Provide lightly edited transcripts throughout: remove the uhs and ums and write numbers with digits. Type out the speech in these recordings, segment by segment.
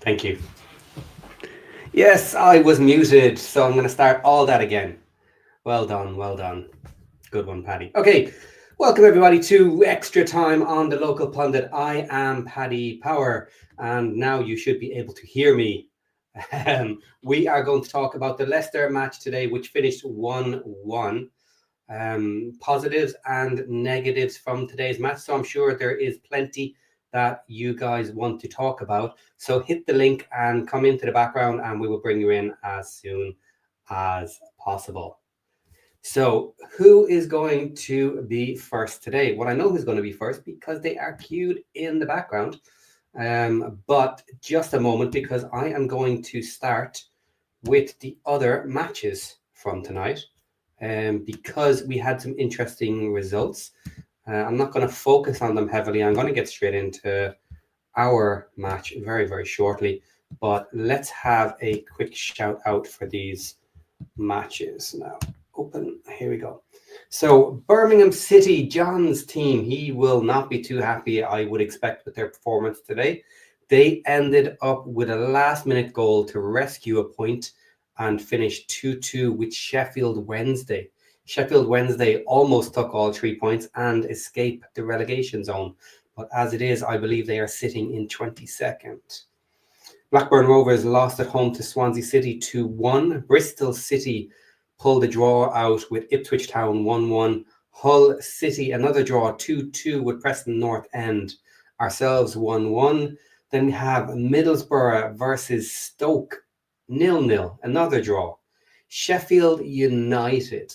Thank you. Yes, I was muted, so I'm going to start all that again. Well done, well done. Good one, Paddy. Okay, welcome everybody to Extra Time on the Local Pundit. I am Paddy Power, and now you should be able to hear me. We are going to talk about the Leicester match today, which finished 1-1. Positives and negatives from today's match, so I'm sure there is plenty that you guys want to talk about. So hit the link and come into the background and we will bring you in as soon as possible. So who is going to be first today? Well, I know who's going to be first because they are queued in the background. But just a moment, because I am going to start with the other matches from tonight. Because we had some interesting results. I'm not going to focus on them heavily. I'm going to get straight into our match very, very shortly. But let's have a quick shout out for these matches now. Open. Here we go. So Birmingham City, John's team, he will not be too happy, I would expect, with their performance today. They ended up with a last-minute goal to rescue a point and finish 2-2 with Sheffield Wednesday. Sheffield Wednesday almost took all 3 points and escaped the relegation zone. But as it is, I believe they are sitting in 22nd. Blackburn Rovers lost at home to Swansea City 2-1. Bristol City pulled a draw out with Ipswich Town 1-1. Hull City, another draw 2-2 with Preston North End. Ourselves 1-1. Then we have Middlesbrough versus Stoke 0-0, another draw. Sheffield United.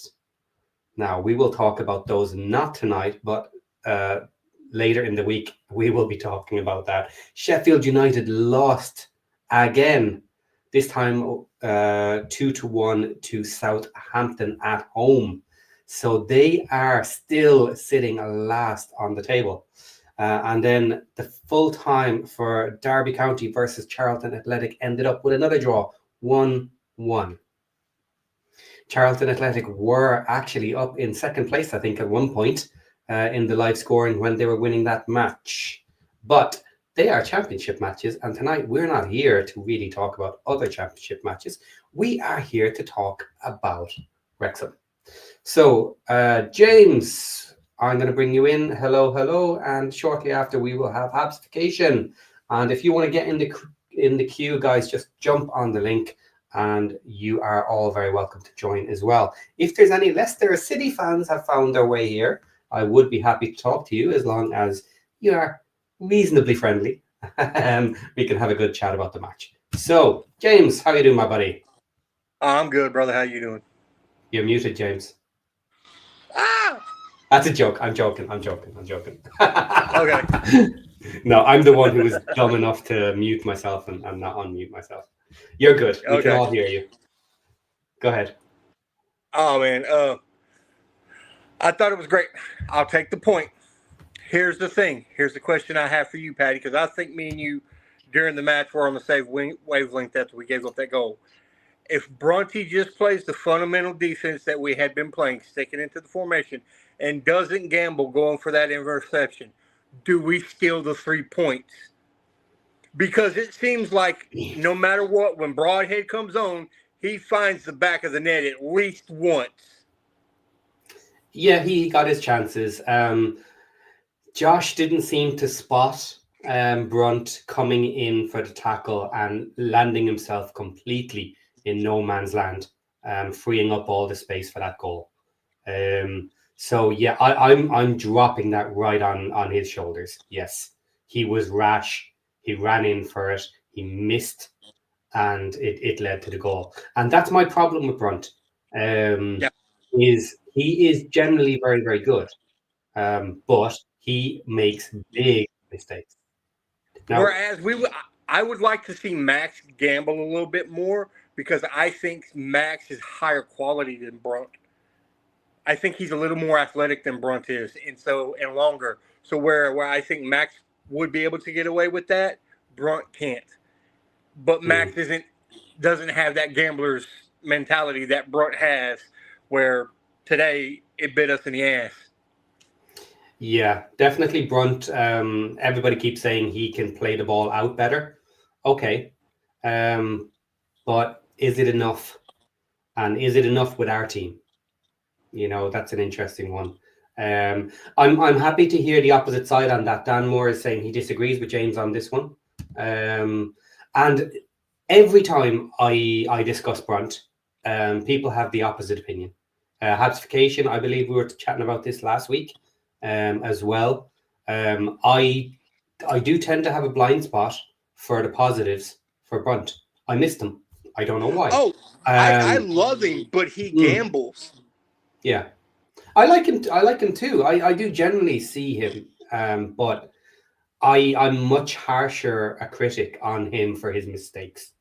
Now, we will talk about those not tonight, but later in the week, we will be talking about that. Sheffield United lost again, this time 2-1 to Southampton at home. So they are still sitting last on the table. And then the full time for Derby County versus Charlton Athletic ended up with another draw, 1-1. Charlton Athletic were actually up in second place, I think, at one point in the live scoring when they were winning that match. But they are championship matches, and tonight we're not here to really talk about other championship matches. We are here to talk about Wrexham. So, James, I'm going to bring you in. Hello, hello. And shortly after, we will have Habsification. And if you want to get in the queue, guys, just jump on the link and you are all very welcome to join as well. If there's any Leicester City fans have found their way here, I would be happy to talk to you as long as you are reasonably friendly. We can have a good chat about the match. So, James, how you doing, my buddy? I'm good, brother. How you doing? You're muted, James. Ah! That's a joke. I'm joking. Okay. No, I'm the one who was dumb enough to mute myself and not unmute myself. You're good. We can all hear you. Go ahead. Oh, man. I thought it was great. I'll take the point. Here's the thing. Here's the question I have for you, Patty, because I think me and you, during the match, were on the same wavelength after we gave up that goal. If Bronte just plays the fundamental defense that we had been playing, sticking into the formation, and doesn't gamble going for that interception, do we steal the 3 points? Because it seems like no matter what, when Broadhead comes on, he finds the back of the net at least once. Yeah, he got his chances. Josh didn't seem to spot Brunt coming in for the tackle and landing himself completely in no man's land, freeing up all the space for that goal. So yeah, I'm dropping that right on his shoulders. Yes, he was rash. He ran in for it. He missed, and it led to the goal. And that's my problem with Brunt. Is he is generally very, very good, but he makes big mistakes. Now, whereas I would like to see Max gamble a little bit more because I think Max is higher quality than Brunt. I think he's a little more athletic than Brunt is, and longer. So where I think Max would be able to get away with that, Brunt can't. But Max doesn't have that gambler's mentality that Brunt has, where today it bit us in the ass. Yeah, definitely Brunt. Everybody keeps saying he can play the ball out better. Okay, But is it enough? And is it enough with our team? That's an interesting one. I'm happy to hear the opposite side on that. Dan Moore is saying he disagrees with James on this one. And every time I discuss Brunt, people have the opposite opinion. Habsification, I believe we were chatting about this last week as well. I do tend to have a blind spot for the positives for Brunt. I miss them. I don't know why. Oh, I love him, but he gambles. Yeah. I like him too. I do generally see him, but I'm much harsher a critic on him for his mistakes.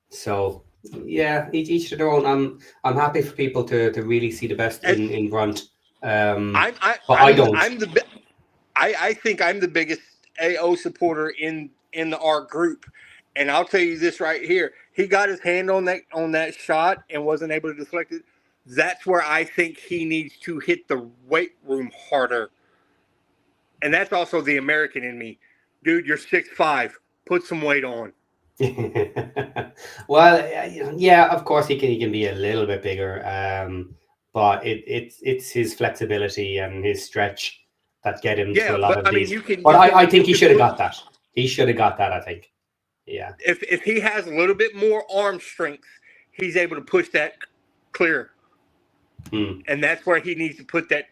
So yeah, each to their own. I'm happy for people to really see the best in Brunt. But I don't. I think I'm the biggest AO supporter in our group, and I'll tell you this right here: he got his hand on that shot and wasn't able to deflect it. That's where I think he needs to hit the weight room harder, and that's also the American in me, dude. You're 6'5". Put some weight on. Well, yeah, of course he can be a little bit bigger, but it's his flexibility and his stretch that get him to a lot of these. But I think he should have got that. He should have got that, I think. Yeah. If he has a little bit more arm strength, he's able to push that clear. And that's where he needs to put that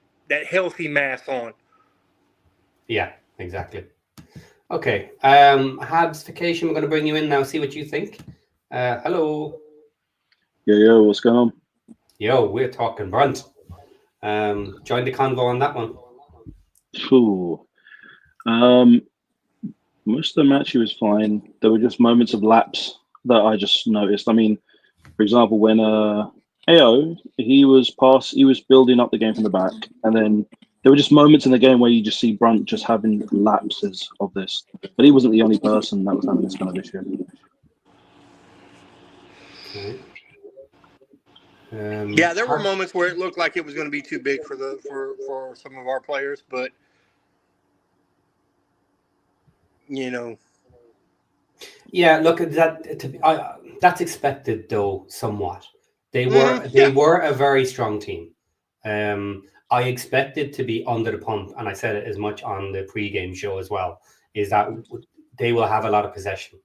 healthy mass on. Yeah, exactly. Okay. Habsification, we're going to bring you in now, see what you think. Hello. Yo, what's going on? Yo, we're talking Brunt. Join the convo on that one. Cool. Most of the match he was fine. There were just moments of lapse that I just noticed. I mean, for example, when AO, he was building up the game from the back, and then there were just moments in the game where you just see Brunt just having lapses of this. But he wasn't the only person that was having this kind of issue. Okay. Yeah, there were moments where it looked like it was going to be too big for some of our players, but Yeah, look, that's expected though somewhat. They were a very strong team. I expected to be under the pump, and I said it as much on the pre-game show as well, is that they will have a lot of possession.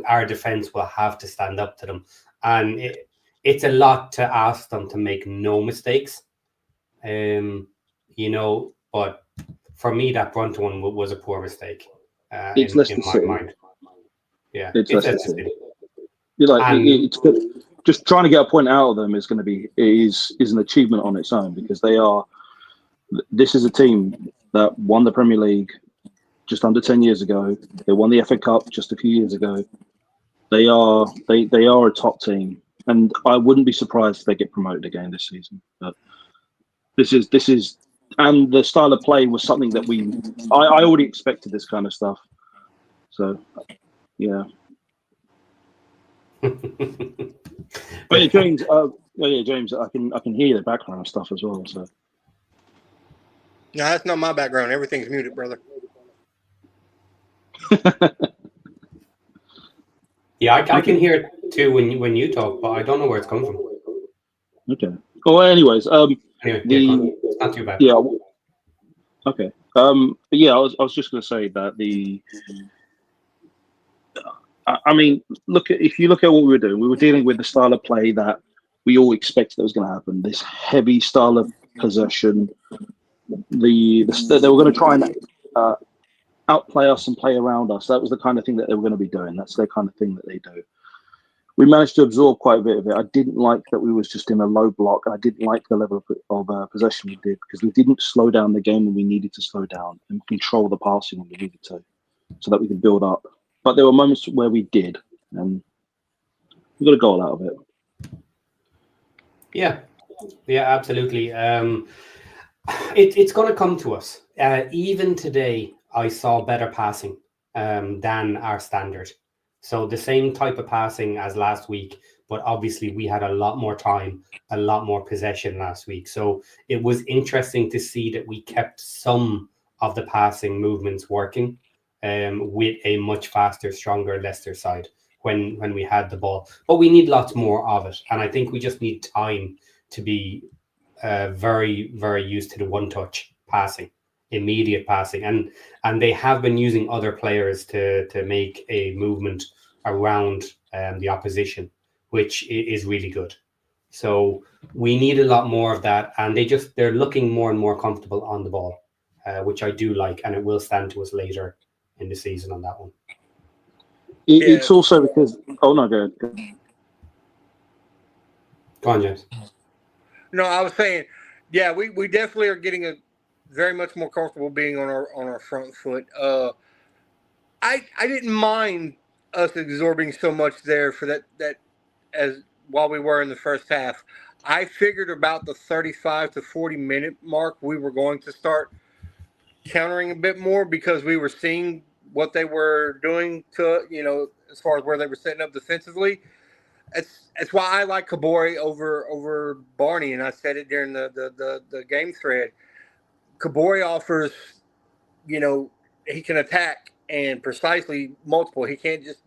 Our defense will have to stand up to them, and it's a lot to ask them to make no mistakes. But for me, that Brunt one was a poor mistake. It's in my mind. Yeah, it's Leicester City. You're like, it's good. Just trying to get a point out of them is an achievement on its own, because this is a team that won the Premier League just under 10 years ago. They won the FA Cup just a few years ago. They are a top team, and I wouldn't be surprised if they get promoted again this season. But this is, and the style of play was something that I already expected this kind of stuff. So, yeah. But yeah, James. James. I can hear the background stuff as well. So. No, that's not my background. Everything's muted, brother. Yeah, I can hear it too when you talk, but I don't know where it's coming from. Okay. Well, anyways, anyway, it's not too bad. Yeah. Okay. But yeah, I was just going to say that I mean, if you look at what we were dealing with the style of play that we all expected that was going to happen. This heavy style of possession. They were going to try and outplay us and play around us. That was the kind of thing that they were going to be doing. That's the kind of thing that they do. We managed to absorb quite a bit of it. I didn't like that we was just in a low block, and I didn't like the level of possession we did, because we didn't slow down the game when we needed to slow down and control the passing when we needed to, so that we could build up. But there were moments where we did, and we got a goal out of it. Yeah, absolutely. It's going to come to us. Even today, I saw better passing than our standard. So the same type of passing as last week, but obviously we had a lot more time, a lot more possession last week. So it was interesting to see that we kept some of the passing movements working. with a much faster, stronger Leicester side when we had the ball. But we need lots more of it. And I think we just need time to be very, very used to the one-touch passing, immediate passing. And they have been using other players to make a movement around the opposition, which is really good. So we need a lot more of that. And they're looking more and more comfortable on the ball, which I do like. And it will stand to us later in the season on that one. It's also because... Oh, no, go ahead. Go on, James. No, I was saying, yeah, we definitely are getting very much more comfortable being on our front foot. I didn't mind us absorbing so much there for that as while we were in the first half. I figured about the 35 to 40 minute mark we were going to start countering a bit more because we were seeing what they were doing to as far as where they were setting up defensively. That's why I like Kabore over Barney, and I said it during the game thread. Kabore offers, he can attack and precisely multiple. He can't just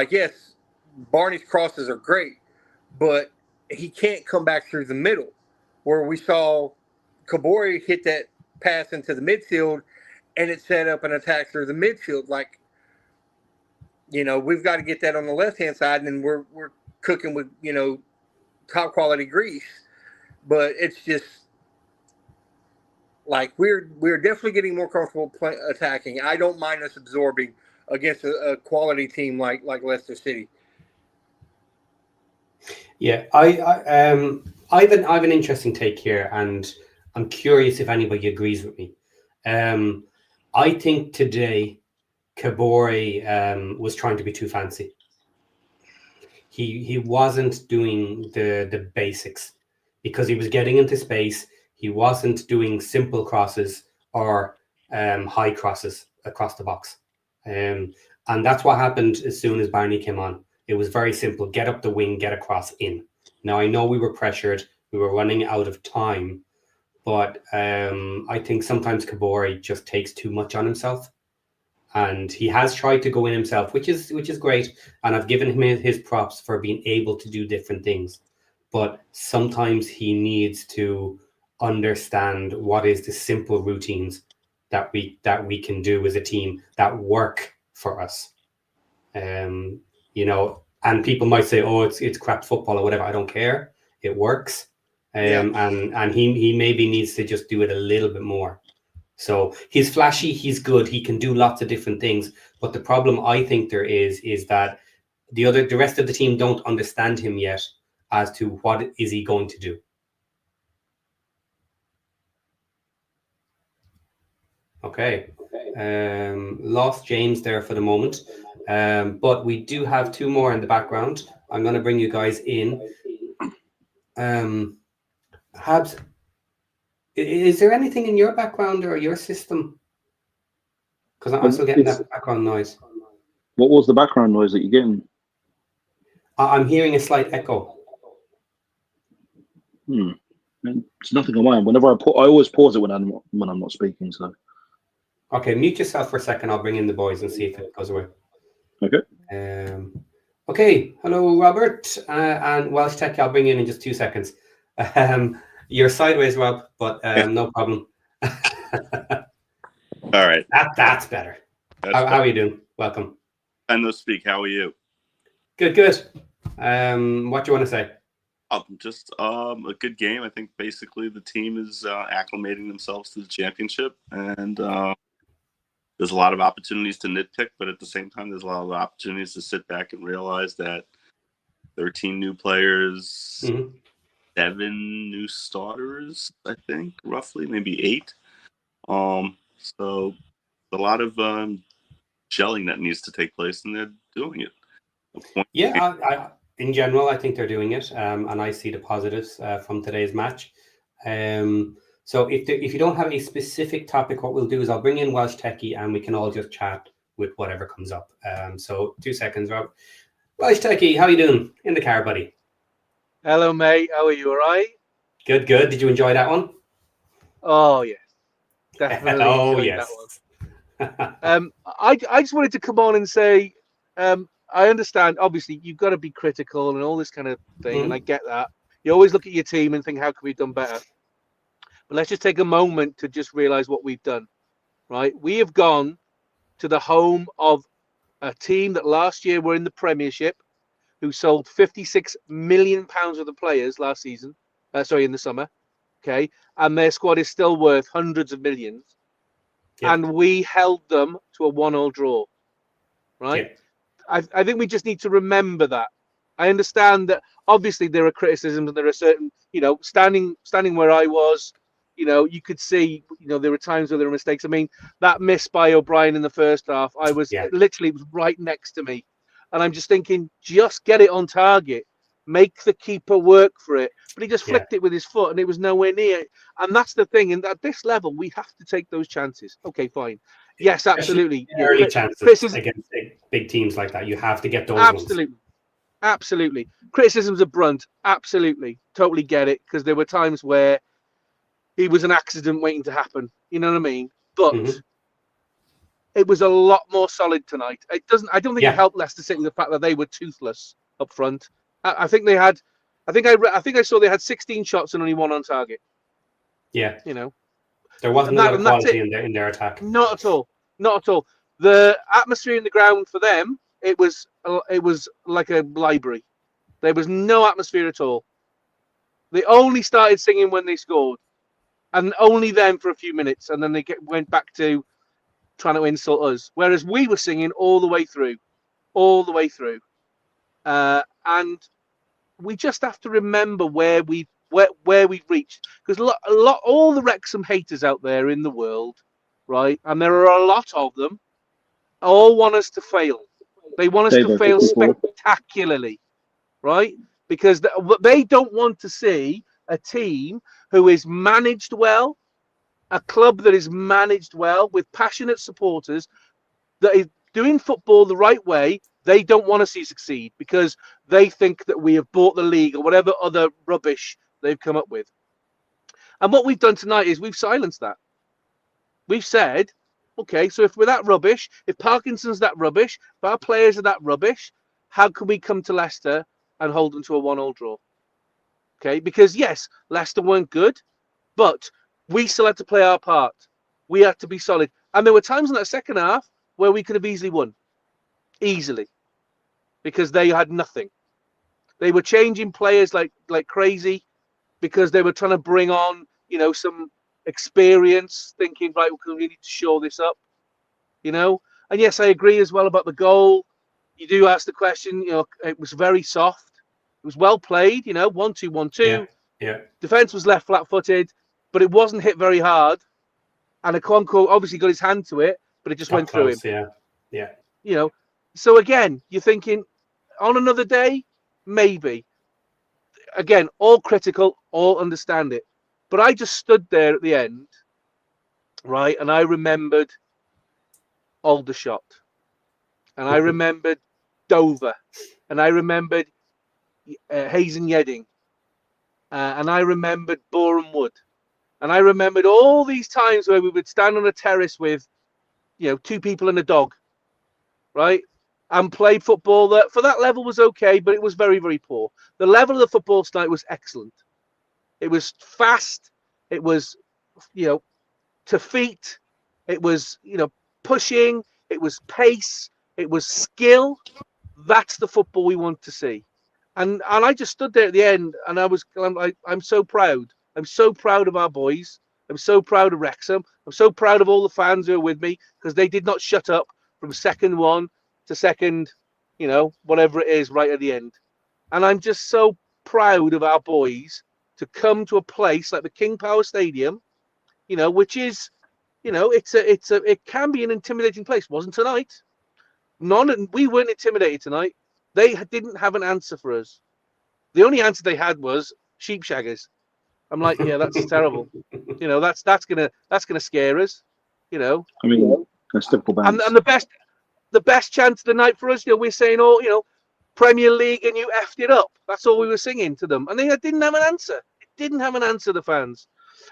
yes, Barney's crosses are great, but he can't come back through the middle. Where we saw Kabore hit that pass into the midfield, and it set up an attack through the midfield. We've got to get that on the left hand side, and then we're cooking with top quality grease. But it's just we're definitely getting more comfortable attacking. I don't mind us absorbing against a quality team like Leicester City. Yeah, I have an interesting take here, and I'm curious if anybody agrees with me. I think today Kabore was trying to be too fancy. He wasn't doing the basics because he was getting into space. He wasn't doing simple crosses or high crosses across the box. And that's what happened as soon as Barney came on. It was very simple. Get up the wing, get across in. Now, I know we were pressured. We were running out of time. But I think sometimes Kabore just takes too much on himself. And he has tried to go in himself, which is great. And I've given him his props for being able to do different things. But sometimes he needs to understand what is the simple routines that we can do as a team that work for us. And people might say, oh, it's crap football or whatever. I don't care. It works. And he maybe needs to just do it a little bit more. So he's flashy, he's good, he can do lots of different things. But the problem I think there is that the rest of the team don't understand him yet as to what is he going to do. Okay. Lost James there for the moment. But we do have two more in the background. I'm going to bring you guys in. Habs, is there anything in your background or your system? Because I'm still getting that background noise. What was the background noise that you're getting? I'm hearing a slight echo. It's nothing on mine. Whenever I always pause it when I'm not speaking. So. Okay, mute yourself for a second. I'll bring in the boys and see if it goes away. Okay. Okay. Hello, Robert and Welsh Tech. I'll bring you in just 2 seconds. You're sideways, Rob, but no problem. All right. That's better. How are you doing? Welcome. And they'll speak. How are you? Good. What do you want to say? Just a good game. I think basically the team is acclimating themselves to the championship, and there's a lot of opportunities to nitpick, but at the same time, there's a lot of opportunities to sit back and realize that 13 new players, 7 new starters, I think, roughly, maybe 8. So a lot of gelling that needs to take place, and they're doing it. Yeah, in general, I think they're doing it, and I see the positives from today's match. So if you don't have a specific topic, what we'll do is I'll bring in Welsh Techie, and we can all just chat with whatever comes up. So 2 seconds, Rob. Welsh Techie, how you doing in the car, buddy? Hello, mate. How are you? All right? Good. Did you enjoy that one? Oh, yes. Definitely enjoyed that one. I just wanted to come on and say, I understand. Obviously, you've got to be critical and all this kind of thing, and I get that. You always look at your team and think, how could we have done better? But let's just take a moment to just realise what we've done. Right, we have gone to the home of a team that last year were in the Premiership, who sold £56 million worth of players last season. In the summer. Okay, and their squad is still worth hundreds of millions. Yep. And we held them to a 1-1 draw. Right. Yep. I think we just need to remember that. I understand that obviously there are criticisms and there are certain, standing where I was, you could see, there were times where there were mistakes. I mean, that miss by O'Brien in the first half, it was right next to me. And I'm just thinking, just get it on target. Make the keeper work for it. But he just flicked it with his foot and it was nowhere near. And that's the thing. And at this level, we have to take those chances. Okay, fine. Yes, absolutely. Early chances against big teams like that. You have to get those ones. Absolutely. Criticisms are brunt. Absolutely. Totally get it. Because there were times where he was an accident waiting to happen. You know what I mean? But it was a lot more solid tonight. I don't think it helped Leicester City the fact that they were toothless up front. I think they had. I think I saw they had 16 shots and only one on target. Yeah. There wasn't a lot of quality in their attack. Not at all. Not at all. The atmosphere in the ground for them, it was like a library. There was no atmosphere at all. They only started singing when they scored, and only then for a few minutes, and then they went back to trying to insult us. Whereas we were singing all the way through. And we just have to remember where we've reached, because all the Wrexham haters out there in the world, right? And there are a lot of them. All want us to fail. They want us to fail spectacularly, right? Because they don't want to see a team who is managed well, a club that is managed well with passionate supporters, that is doing football the right way. They don't want to see succeed because they think that we have bought the league or whatever other rubbish they've come up with. And what we've done tonight is we've silenced that. We've said, okay, so if we're that rubbish, if Parkinson's that rubbish, if our players are that rubbish, how can we come to Leicester and hold them to a 1-1 draw? Okay, because yes, Leicester weren't good, but we still had to play our part. We had to be solid. And there were times in that second half where we could have easily won. Easily. Because they had nothing. They were changing players like crazy because they were trying to bring on, some experience, thinking, right, we need to shore this up, And yes, I agree as well about the goal. You do ask the question, it was very soft. It was well played, 1-2, 1-2. Yeah. Defense was left flat-footed, but it wasn't hit very hard. And Okonkwo obviously got his hand to it, but it just went through him. Yeah. So again, you're thinking, on another day, maybe. Again, all critical, all understand it. But I just stood there at the end, right, and I remembered Aldershot, and I remembered Dover, and I remembered Hazen Yedding, and I remembered Boreham Wood, and I remembered all these times where we would stand on a terrace with, 2 people and a dog, right? And played football that for that level was okay, but it was very, very poor. The level of the football tonight was excellent. It was fast. It was, to feet. It was, pushing. It was pace. It was skill. That's the football we want to see. And I just stood there at the end, and I'm so proud. I'm so proud of our boys. I'm so proud of Wrexham. I'm so proud of all the fans who are with me because they did not shut up from second one to second, whatever it is right at the end. And I'm just so proud of our boys to come to a place like the King Power Stadium, which is, it can be an intimidating place. Wasn't tonight. We weren't intimidated tonight. They didn't have an answer for us. The only answer they had was sheep shaggers. I'm like, yeah, that's terrible. That's gonna scare us. I mean, that's typical. And the best chance of the night for us, we're saying, Premier League, and you effed it up. That's all we were singing to them, and they didn't have an answer. It didn't have an answer, the fans,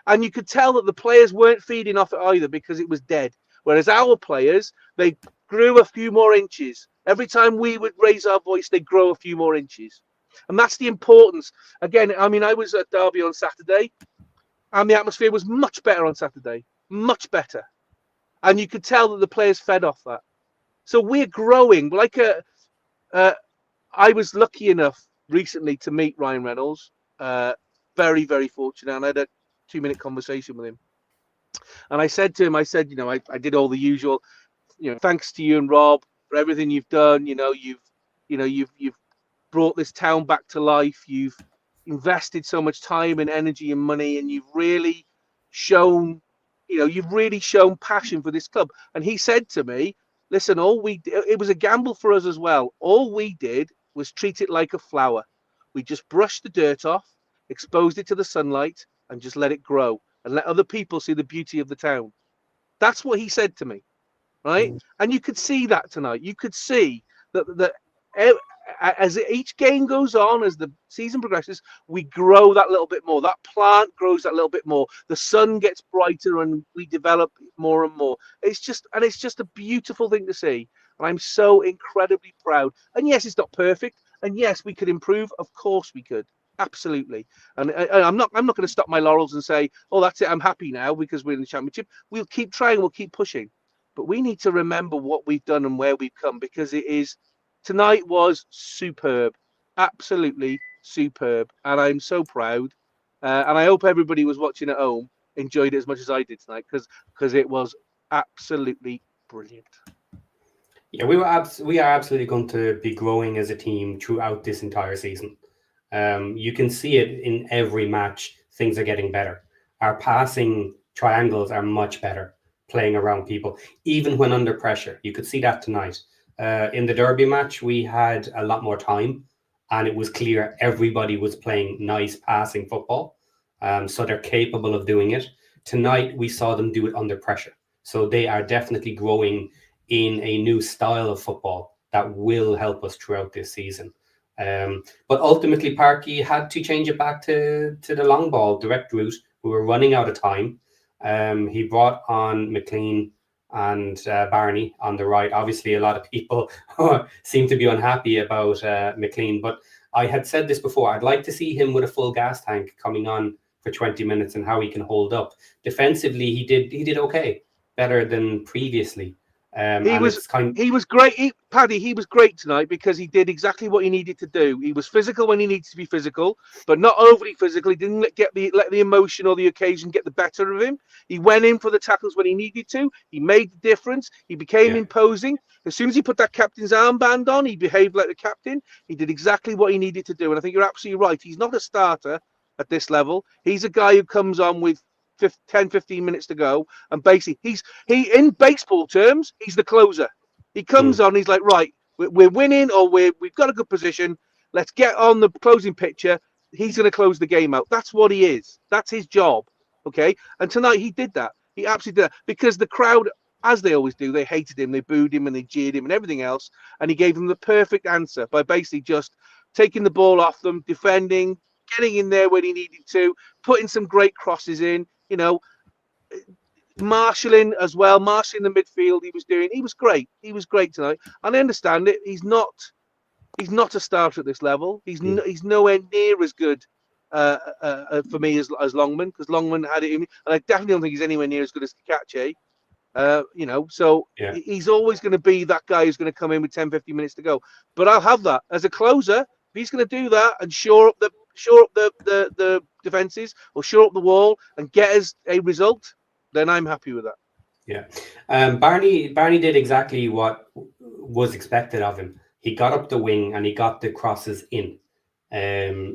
and you could tell that the players weren't feeding off it either because it was dead. Whereas our players, they grew a few more inches. Every time we would raise our voice, they grow a few more inches. And that's the importance. Again, I mean, I was at Derby on Saturday, and the atmosphere was much better on Saturday. Much better. And you could tell that the players fed off that. So we're growing. I was lucky enough recently to meet Ryan Reynolds. Very, very fortunate. And I had a 2-minute conversation with him. And I said to him, I did all the usual, thanks to you and Rob for everything you've done. You've brought this town back to life. You've invested so much time and energy and money, and you've really shown passion for this club. And he said to me, listen, it was a gamble for us as well. All we did was treat it like a flower. We just brushed the dirt off, exposed it to the sunlight, and just let it grow and let other people see the beauty of the town. That's what he said to me, right? And you could see that tonight. You could see that as each game goes on, as the season progresses, we grow that little bit more. That plant grows that little bit more. The sun gets brighter and we develop more and more. It's just a beautiful thing to see. And I'm so incredibly proud. And yes, it's not perfect. And yes, we could improve. Of course we could. Absolutely. And I'm not going to stop my laurels and say, oh, that's it, I'm happy now because we're in the championship. We'll keep trying. We'll keep pushing. But we need to remember what we've done and where we've come, because tonight was superb, absolutely superb, and I'm so proud. And I hope everybody was watching at home enjoyed it as much as I did tonight, because it was absolutely brilliant. Yeah, we are absolutely going to be growing as a team throughout this entire season. You can see it in every match. Things are getting better. Our passing triangles are much better, playing around people, even when under pressure. You could see that tonight. In the Derby match, we had a lot more time, and it was clear everybody was playing nice passing football. So they're capable of doing it. Tonight, we saw them do it under pressure. So they are definitely growing in a new style of football that will help us throughout this season. But ultimately, Parky had to change it back to the long ball, direct route. We were running out of time. He brought on McLean and Barney on the right. Obviously, a lot of people seem to be unhappy about McLean, but I had said this before. I'd like to see him with a full gas tank coming on for 20 minutes and how he can hold up. Defensively, he did okay, better than previously. He was great. Paddy, he was great tonight because he did exactly what he needed to do. He was physical when he needed to be physical, but not overly physical. He didn't let the emotion or the occasion get the better of him. He went in for the tackles when he needed to. He made the difference. He became imposing. As soon as he put that captain's armband on, he behaved like the captain. He did exactly what he needed to do. And I think you're absolutely right. He's not a starter at this level. He's a guy who comes on with 10-15 minutes to go, and basically he in baseball terms, he's the closer. He comes on, he's like, right, we're winning, or we've got a good position, let's get on the closing picture. He's going to close the game out. That's what he is. That's his job. Okay, and tonight he did that. He absolutely did that, because the crowd, as they always do, they hated him, they booed him, and they jeered him and everything else, and he gave them the perfect answer by basically just taking the ball off them, defending, getting in there when he needed to, putting some great crosses in, marshalling as well, marshalling the midfield. He was great. He was great tonight. And I understand it. He's not a starter at this level. He's nowhere near as good for me as Longman, because Longman had it in me, and I definitely don't think he's anywhere near as good as Kakache. So he's always going to be that guy who's going to come in with 10-15 minutes to go. But I'll have that as a closer. If he's going to do that and shore up the defenses, or shore up the wall and get us a result, then I'm happy with that. Yeah. Barney did exactly what was expected of him. He got up the wing and he got the crosses in,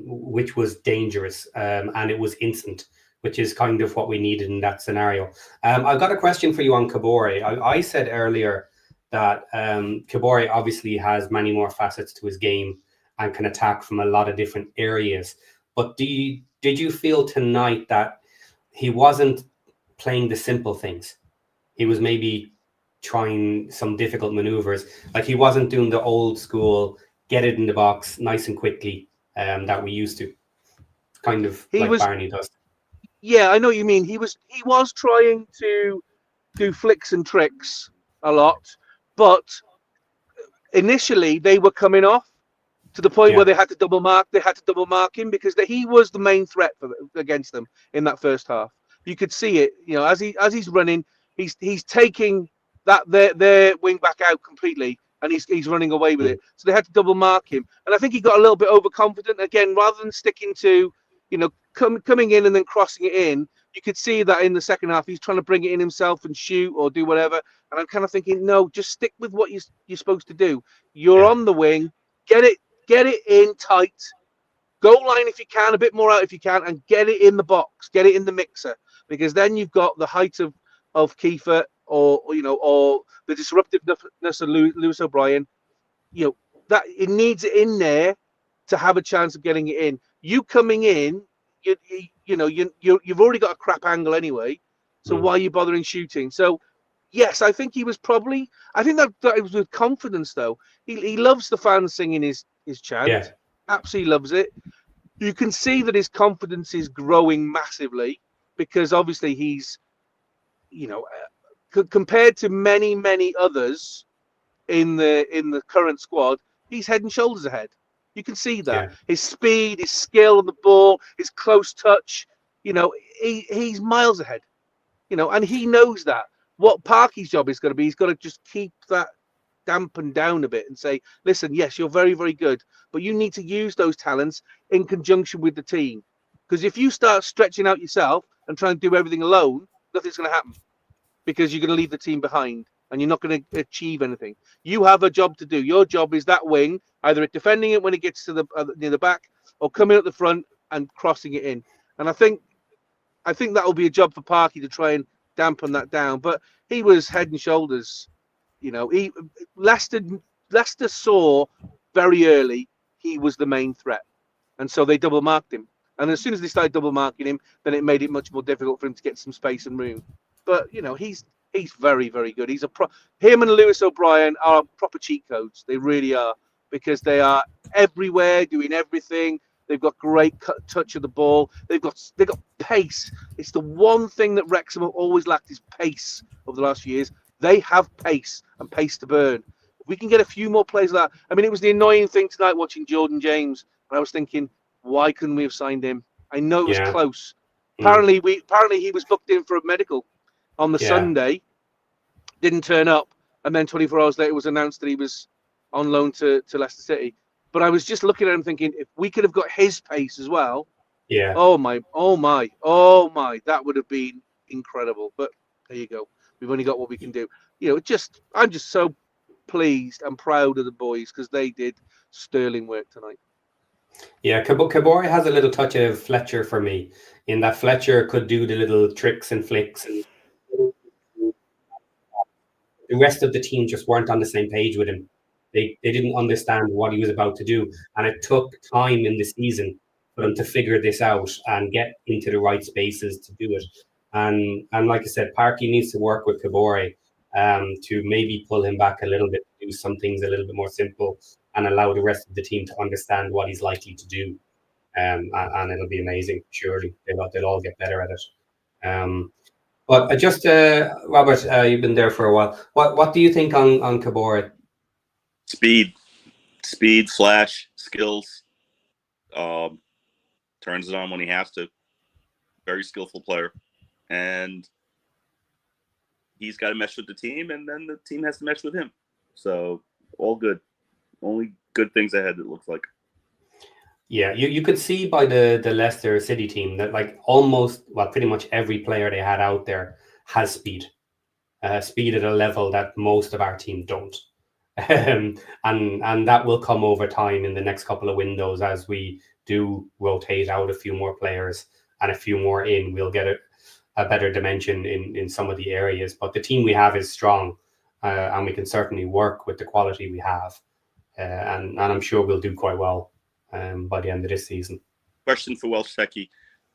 which was dangerous, and it was instant, which is kind of what we needed in that scenario. I've got a question for you on Kabore. I said earlier that Kabore obviously has many more facets to his game and can attack from a lot of different areas. But did you feel tonight that he wasn't playing the simple things? He was maybe trying some difficult maneuvers. Like, he wasn't doing the old school, get it in the box nice and quickly that we used to. Kind of Barney does. Yeah, I know what you mean. He was trying to do flicks and tricks a lot, but initially they were coming off to the point where they had to double mark. They had to double mark him because he was the main threat against them in that first half. You could see it, as he's running, he's taking their wing back out completely, and he's running away with it. So they had to double mark him, and I think he got a little bit overconfident again. Rather than sticking to, coming in and then crossing it in, you could see that in the second half he's trying to bring it in himself and shoot or do whatever. And I'm kind of thinking, no, just stick with what you're supposed to do. You're on the wing, get it in tight, goal line if you can, a bit more out if you can, and get it in the box, get it in the mixer, because then you've got the height of Kiefer or the disruptiveness of Lewis O'Brien. That it needs it in there to have a chance of getting it in. You coming in, you've already got a crap angle anyway, so why are you bothering shooting? So yes, I think he was probably. I think that it was with confidence though. He loves the fans singing his chant. Absolutely loves it. You can see that his confidence is growing massively because obviously he's, compared to many others in the current squad, he's head and shoulders ahead. You can see that his speed, his skill on the ball, his close touch. He's miles ahead. And he knows that. What Parky's job is going to be, he's got to just keep that dampened down a bit and say, listen, yes, you're very, very good, but you need to use those talents in conjunction with the team. Because if you start stretching out yourself and trying to do everything alone, nothing's going to happen because you're going to leave the team behind and you're not going to achieve anything. You have a job to do. Your job is that wing, either at defending it when it gets to near the back or coming at the front and crossing it in. And I think that will be a job for Parky to try and dampen that down. But he was head and shoulders. Leicester saw very early he was the main threat, and so they double marked him. And as soon as they started double marking him, then it made it much more difficult for him to get some space and room. But he's very, very good. Him and Lewis O'Brien are proper cheat codes. They really are, because they are everywhere, doing everything. They've got great touch of the ball. They've got pace. It's the one thing that Wrexham have always lacked is pace over the last few years. They have pace and pace to burn. If we can get a few more players like that. I mean, it was the annoying thing tonight watching Jordan James, and I was thinking, why couldn't we have signed him? I know it was close. Apparently he was booked in for a medical on the Sunday, didn't turn up, and then 24 hours later it was announced that he was on loan to Leicester City. But I was just looking at him thinking, if we could have got his pace as well, oh my, that would have been incredible. But there you go. We've only got what we can do. I'm just so pleased and proud of the boys because they did sterling work tonight. Yeah, Kabore has a little touch of Fletcher for me, in that Fletcher could do the little tricks and flicks, and the rest of the team just weren't on the same page with him. They didn't understand what he was about to do, and it took time in the season for them to figure this out and get into the right spaces to do it. And like I said, Parky needs to work with Kabore to maybe pull him back a little bit, do some things a little bit more simple, and allow the rest of the team to understand what he's likely to do. And it'll be amazing. Surely they'll all get better at it. But just Robert, you've been there for a while. What do you think on Kabore? Speed, flash, skills. Turns it on when he has to. Very skillful player, and he's got to mesh with the team, and then the team has to mesh with him. So all good. Only good things ahead, it looks like. Yeah, you could see by the Leicester City team that pretty much every player they had out there has speed. Speed at a level that most of our team don't. And that will come over time in the next couple of windows as we do rotate out a few more players and a few more in. We'll get a better dimension in some of the areas. But the team we have is strong, and we can certainly work with the quality we have. And I'm sure we'll do quite well by the end of this season. Question for Welsh Techie.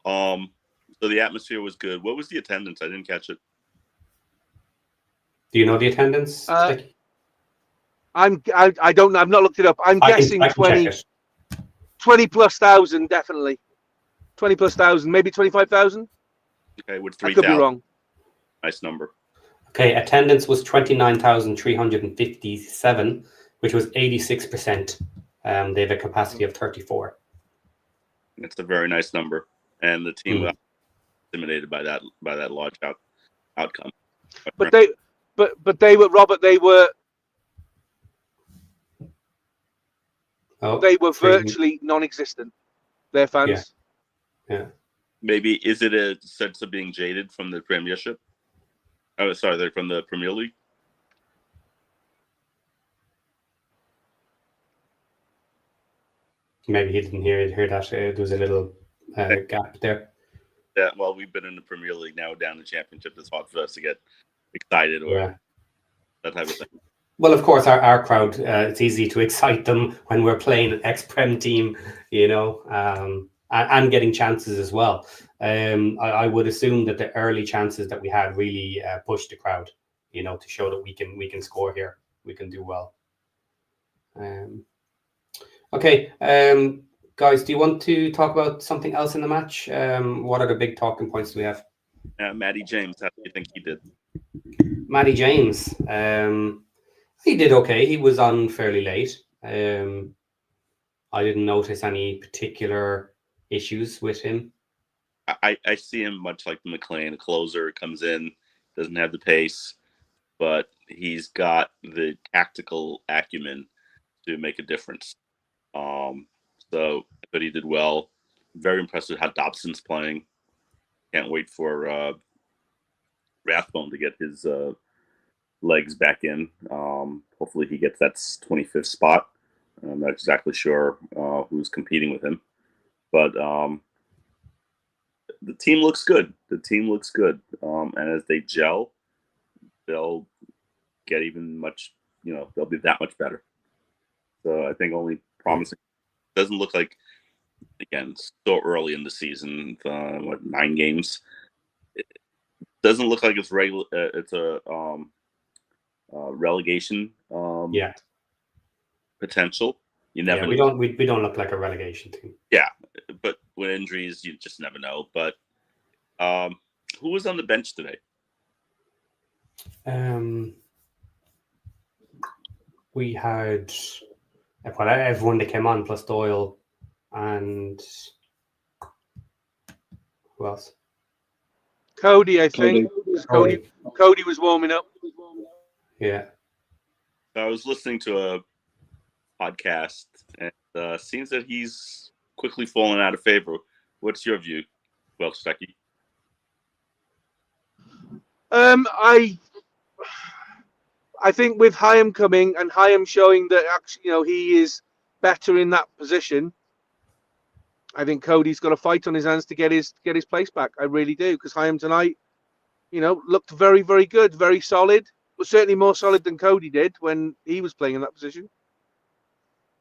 So the atmosphere was good. What was the attendance? I didn't catch it. Do you know the attendance? I don't know. I've not looked it up. I'm guessing 20 plus thousand, definitely. 20 plus thousand, maybe 25,000. Okay, with I could be 3,000. wrong. Nice number. Okay, attendance was 29,357, which was 86%. They have a capacity of 34. It's a very nice number, and the team was intimidated by that large outcome. But they were, Robert. They were virtually non-existent. Their fans. Yeah. Maybe is it a sense of being jaded from the Premiership? Oh, sorry, they're from the Premier League. Maybe he didn't hear that. There was a little gap there. Yeah, well, we've been in the Premier League now, down the Championship. It's hard for us to get excited or that type of thing. Well, of course, our crowd, it's easy to excite them when we're playing an ex-Prem team, and getting chances as well. I would assume that the early chances that we had really pushed the crowd, to show that we can score here. We can do well. Okay, guys, do you want to talk about something else in the match? What are the big talking points we have? Matty James, how do you think he did? Matty James, he did okay. He was on fairly late. I didn't notice any particular issues with him. I see him much like the McLean, a closer, comes in, doesn't have the pace, but he's got the tactical acumen to make a difference. So but he did well. Very impressed with how Dobson's playing. Can't wait for Rathbone to get his legs back in. Hopefully he gets that 25th spot. I'm not exactly sure who's competing with him, but the team looks good. And as they gel, they'll get even much. They'll be that much better. So I think only promising. Doesn't look like, again, so early in the season. 9 games. It doesn't look like it's regular. It's a relegation. Potential. You never. We don't look like a relegation team. Yeah, but with injuries, you just never know. But who was on the bench today? We had everyone that came on plus Doyle and who else? Cody, I think. Cody was warming up. Yeah. I was listening to a podcast, and seems that he's quickly fallen out of favor. What's your view, Welchstecky? I think with Hyam coming and Hyam showing that actually, he is better in that position, I think Cody's got a fight on his hands to get his place back. I really do, because Hyam tonight, looked very, very good, very solid. Was certainly more solid than Cody did when he was playing in that position.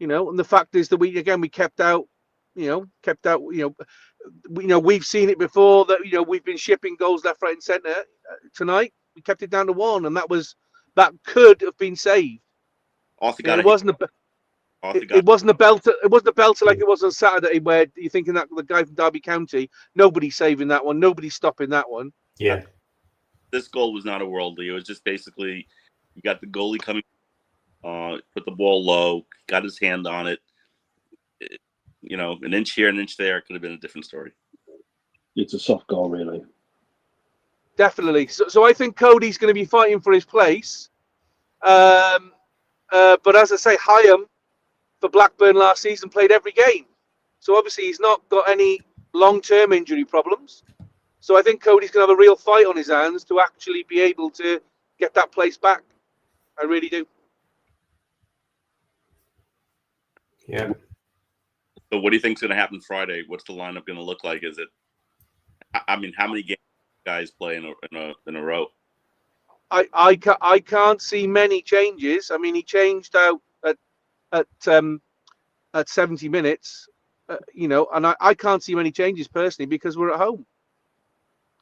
And the fact is that we kept out. We've seen it before that we've been shipping goals left, right, and centre. Tonight we kept it down to 1, and that could have been saved. It wasn't a belter. It wasn't a belter like it was on Saturday, where you're thinking that the guy from Derby County, nobody's saving that one, nobody's stopping that one. Yeah. This goal was not a worldly. It was just basically you got the goalie coming, put the ball low, got his hand on it. An inch here, an inch there, could have been a different story. It's a soft goal, really. Definitely. So I think Cody's going to be fighting for his place. But as I say, Hyam for Blackburn last season played every game. So obviously he's not got any long-term injury problems. So I think Cody's going to have a real fight on his hands to actually be able to get that place back. I really do. Yeah. So what do you think is going to happen Friday? What's the lineup going to look like? Is it? How many games guys play in a row? I can't see many changes. I mean, he changed out at 70 minutes, and I can't see many changes personally because we're at home.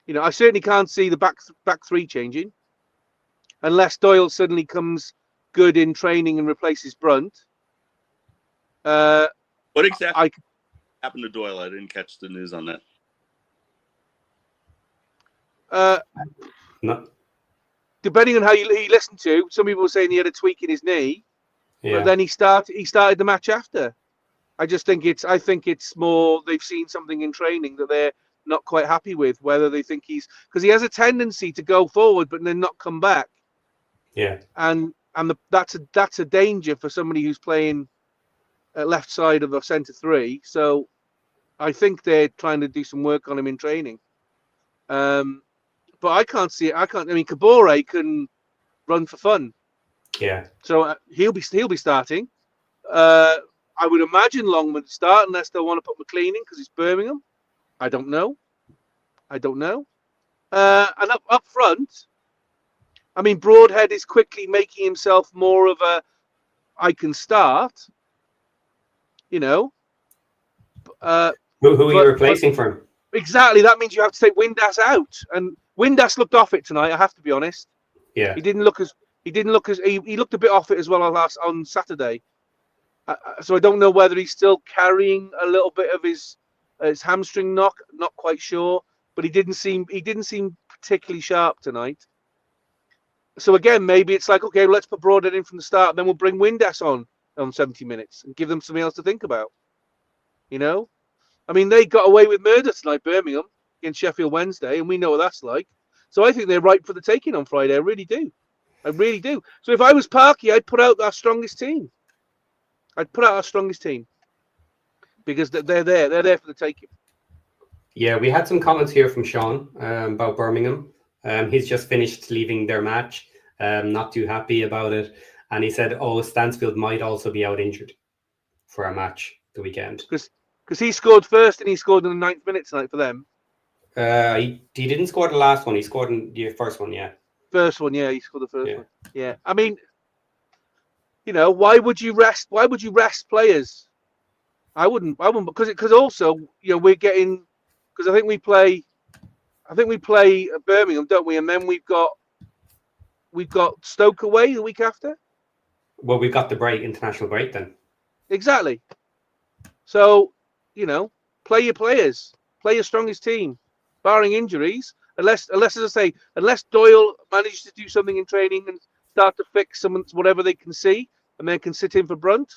I certainly can't see the back 3 changing unless Doyle suddenly comes good in training and replaces Brunt. What exactly happened to Doyle? I didn't catch the news on that. No. depending on how you listen to, some people were saying he had a tweak in his knee, but then he started the match after. I think it's more they've seen something in training that they're not quite happy with, whether they think because he has a tendency to go forward but then not come back. Yeah. And that's a danger for somebody who's playing at left side of the centre three. So I think they're trying to do some work on him in training. But I can't see it. I mean, Kabore can run for fun. Yeah. So he'll be starting. I would imagine Longman would start unless they want to put McLean in because it's Birmingham. I don't know. And up front, I mean, Broadhead is quickly making himself more of a I can start. You know. Who are you replacing for him? Exactly. That means you have to take Windass out, and Windass looked off it tonight. I have to be honest. Yeah. He looked a bit off it as well on Saturday. So I don't know whether he's still carrying a little bit of his hamstring knock. Not quite sure, but he didn't seem particularly sharp tonight. So again, maybe it's like, okay, let's put Broadhead in from the start, and then we'll bring Windass on 70 minutes and give them something else to think about. You know, I mean, they got away with murder tonight, Birmingham against Sheffield Wednesday, and we know what that's like. So I think they're ripe for the taking on Friday. I really do. So if I was Parky, I'd put out our strongest team. Because they're there. They're there for the taking. Yeah, we had some comments here from Sean about Birmingham. He's just finished leaving their match. Not too happy about it. And he said, Stansfield might also be out injured for our match the weekend. Because he scored first and he scored in the 9th minute tonight for them. He didn't score the last one. He scored in the first one, yeah. First one, yeah. He scored the first one. Yeah. I mean, you know, why would you rest players? I wouldn't because also, you know, we're getting because I think we play Birmingham, don't we? And then we've got Stoke away the week after. Well, we've got the international break then. Exactly. So, you know, play your players, play your strongest team, barring injuries. Unless, as I say, unless Doyle manages to do something in training and start to fix whatever they can see, and then can sit in for Brunt.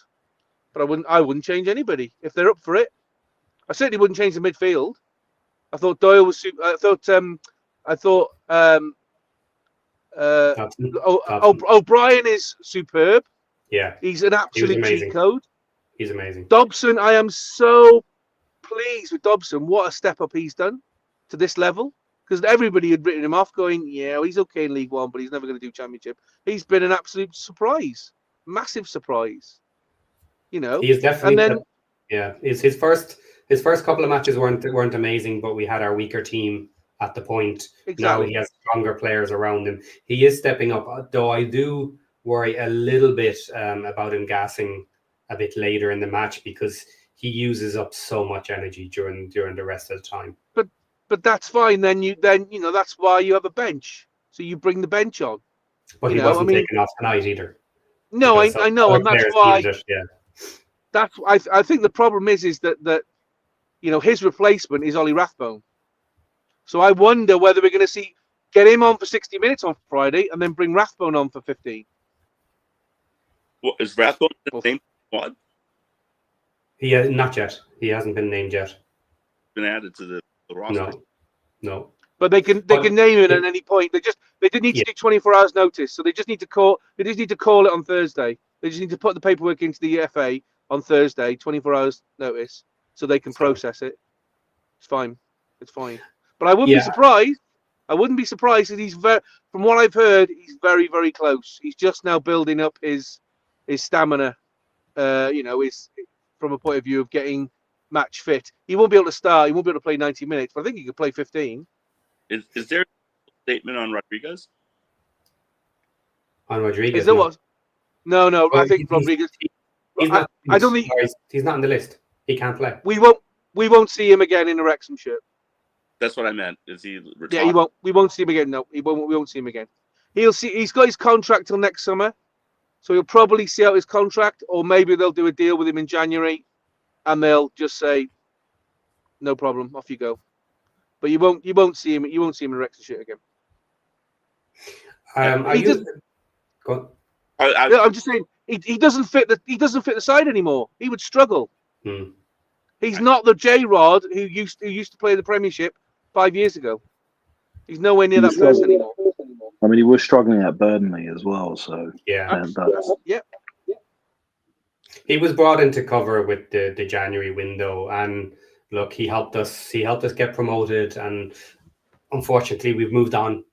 But I wouldn't change anybody if they're up for it. I certainly wouldn't change the midfield. I thought Doyle was. O'Brien is superb. Yeah, he's an absolute cheat code. He's amazing. Dobson, I am so pleased with Dobson. What a step up he's done to this level. Because everybody had written him off, going, "Yeah, he's okay in League One, but he's never going to do Championship." He's been an absolute surprise, massive surprise. You know, he is definitely. And then, his first couple of matches weren't amazing, but we had our weaker team at the point. Exactly. Now he has stronger players around him. He is stepping up, though. I do worry a little bit about him gassing a bit later in the match because he uses up so much energy during the rest of the time. But that's fine. Then that's why you have a bench. So you bring the bench on. But he wasn't taken off tonight either. No, I know, and that's why. That's I think the problem is that you know his replacement is Ollie Rathbone. So I wonder whether we're going to get him on for 60 minutes on Friday and then bring Rathbone on for 15. Well, is Rathbone the same squad? Not yet. He hasn't been named yet. Been added to the roster. No. But they can name it at any point. They didn't need to do 24 hours notice. So they just need to call it on Thursday. They just need to put the paperwork into the FA on Thursday, 24 hours notice, so they can process it. It's fine. But I wouldn't be surprised. I wouldn't be surprised that from what I've heard, he's very, very close. He's just now building up his stamina. You know, from a point of view of getting match fit. He won't be able to start. He won't be able to play 90 minutes, but I think he could play 15. Is there a statement on Rodriguez? On Rodriguez? Is there what? No. I think Rodriguez. I don't think he's not on the list. He can't play. We won't see him again in a Wrexham shirt. That's what I meant. Is he retired? Yeah, he won't. We won't see him again. No, we won't see him again. He's got his contract till next summer, so he'll probably see out his contract, or maybe they'll do a deal with him in January, and they'll just say, "No problem, off you go." But you won't see him. You won't see him in a Wrexham shirt again. Are He you? does. Go on. Yeah, I'm just saying he doesn't fit the side anymore. He would struggle. Hmm. He's not the J-Rod who used to play the Premiership 5 years ago. He's nowhere near He was that person struggling. anymore. I mean, he was struggling at Burnley as well. So Yeah. Yeah. He was brought in to cover with the January window, and look, he helped us. He helped us get promoted, and unfortunately, we've moved on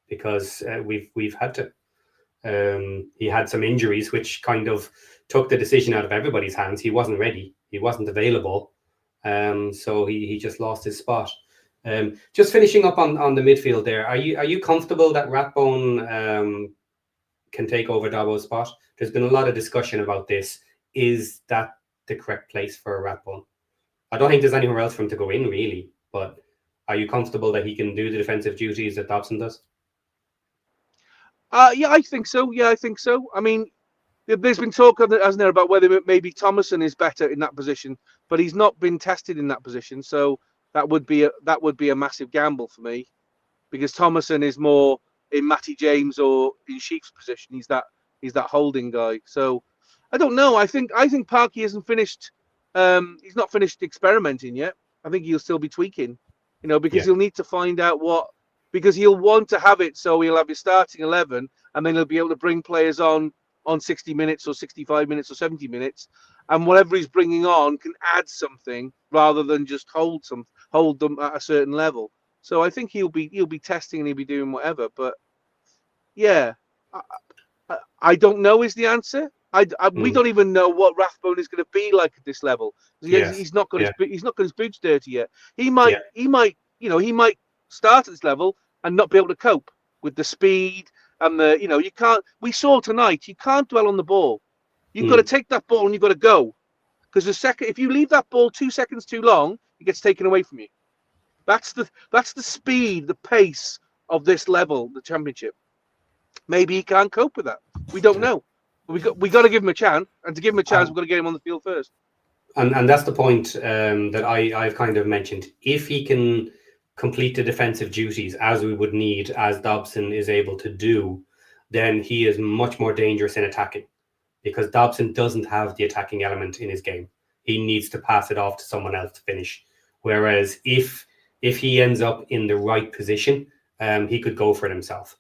because we've had to. He had some injuries, which kind of took the decision out of everybody's hands. He wasn't ready. He wasn't available, so he just lost his spot. Just finishing up on the midfield there. Are you comfortable that Rathbone can take over Dabo's spot? There's been a lot of discussion about this. Is that the correct place for Rathbone? I don't think there's anywhere else for him to go in, really. But are you comfortable that he can do the defensive duties that Dobson does? Yeah, I think so. Yeah, I think so. I mean, there's been talk, hasn't there, about whether maybe Thomason is better in that position, but he's not been tested in that position, so that would be a massive gamble for me, because Thomason is more in Matty James or in Sheep's position. He's that holding guy. So I don't know. I think Parky hasn't finished. He's not finished experimenting yet. I think he'll still be tweaking, because he'll need to find out because he'll want to have it so he'll have his starting 11, and then he'll be able to bring players on 60 minutes or 65 minutes or 70 minutes, and whatever he's bringing on can add something rather than just hold them at a certain level. So I think he'll be testing and he'll be doing whatever. But yeah, I don't know is the answer. We don't even know what Rathbone is going to be like at this level. He's not got his boots dirty yet. He might start at this level and not be able to cope with the speed and you can't. We saw tonight you can't dwell on the ball. You've got to take that ball and you've got to go, because if you leave that ball 2 seconds too long, it gets taken away from you. That's the speed, the pace of this level, the Championship. Maybe he can't cope with that. We don't know. We got to give him a chance, and to give him a chance, we've got to get him on the field first. And that's the point that I've kind of mentioned. If he can complete the defensive duties as we would need, as Dobson is able to do, then he is much more dangerous in attacking, because Dobson doesn't have the attacking element in his game. He needs to pass it off to someone else to finish. Whereas if he ends up in the right position, he could go for it himself.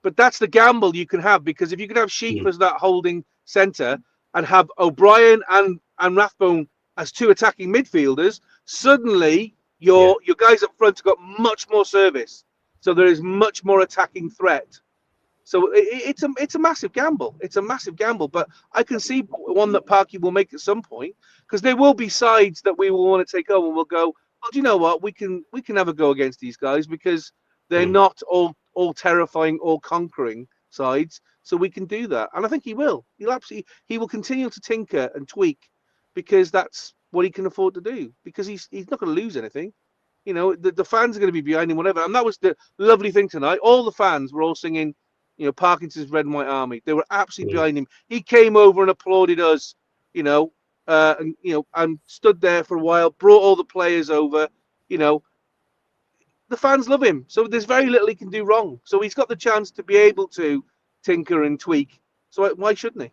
But that's the gamble you can have, because if you can have Sheep as that holding centre and have O'Brien and Rathbone as two attacking midfielders, suddenly your guys up front have got much more service. So there is much more attacking threat. So it's a massive gamble. It's a massive gamble, but I can see one that Parky will make at some point, because there will be sides that we will want to take over and we'll go, well, do you know what? We can have a go against these guys, because they're not all terrifying, all conquering sides. So we can do that, and I think he will. He will continue to tinker and tweak, because that's what he can afford to do. Because he's not going to lose anything. The fans are going to be behind him, whatever. And that was the lovely thing tonight. All the fans were all singing, Parkinson's Red and White Army. They were absolutely behind him. He came over and applauded us, and stood there for a while. Brought all the players over. The fans love him, so there's very little he can do wrong. So he's got the chance to be able to tinker and tweak. So why shouldn't he?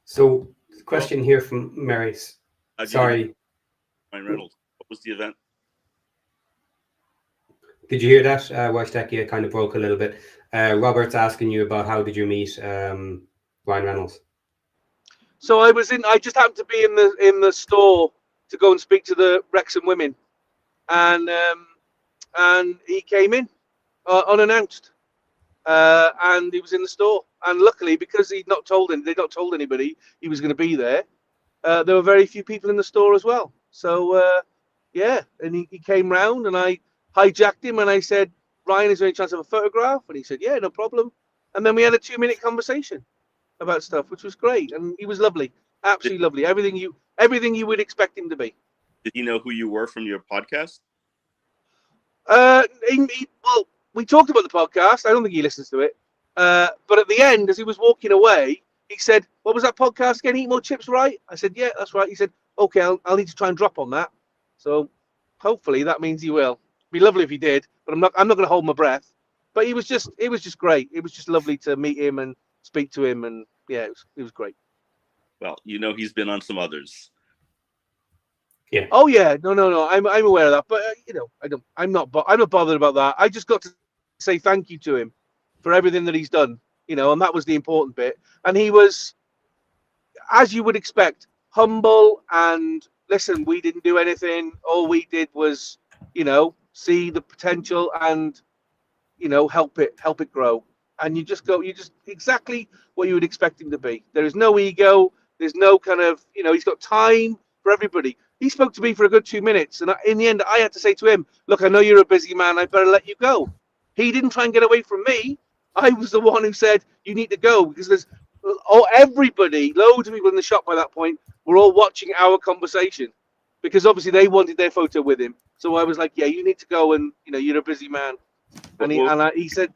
So, question here from Mary's. Sorry. Ryan Reynolds. What was the event? Did you hear that? Wojtecki kind of broke a little bit. Robert's asking you about how did you meet Ryan Reynolds? So I just happened to be in the store to go and speak to the Wrexham women, and he came in unannounced, and he was in the store. And luckily, because they'd not told anybody he was going to be there, there were very few people in the store as well. So and he came round, and I hijacked him, and I said, Ryan, is there any chance of a photograph? And he said, yeah, no problem. And then we had a 2-minute conversation about stuff, which was great. And he was lovely, absolutely lovely. Everything you would expect him to be. Did he know who you were from your podcast? Well, we talked about the podcast. I don't think he listens to it. But at the end, as he was walking away, he said, what was that podcast again? Eat More Chips, right? I said, yeah, that's right. He said, okay, I'll need to try and drop on that. So hopefully that means he will. It'd be lovely if he did, but I'm not going to hold my breath. But it was just great. It was just lovely to meet him and speak to him, and yeah, it was great. Well, he's been on some others. Yeah. Oh yeah, no. I'm aware of that, but I'm not bothered about that. I just got to say thank you to him for everything that he's done, and that was the important bit. And he was, as you would expect, humble and listen. We didn't do anything. All we did was, see the potential and, help it grow. And you just exactly what you would expect him to be. There is no ego. There's no kind of, he's got time for everybody. He spoke to me for a good 2 minutes, and in the end, I had to say to him, "Look, I know you're a busy man. I better let you go." He didn't try and get away from me. I was the one who said, "You need to go," because there's everybody, loads of people in the shop by that point were all watching our conversation, because obviously they wanted their photo with him. So I was like, "Yeah, you need to go, and you're a busy man." And he said,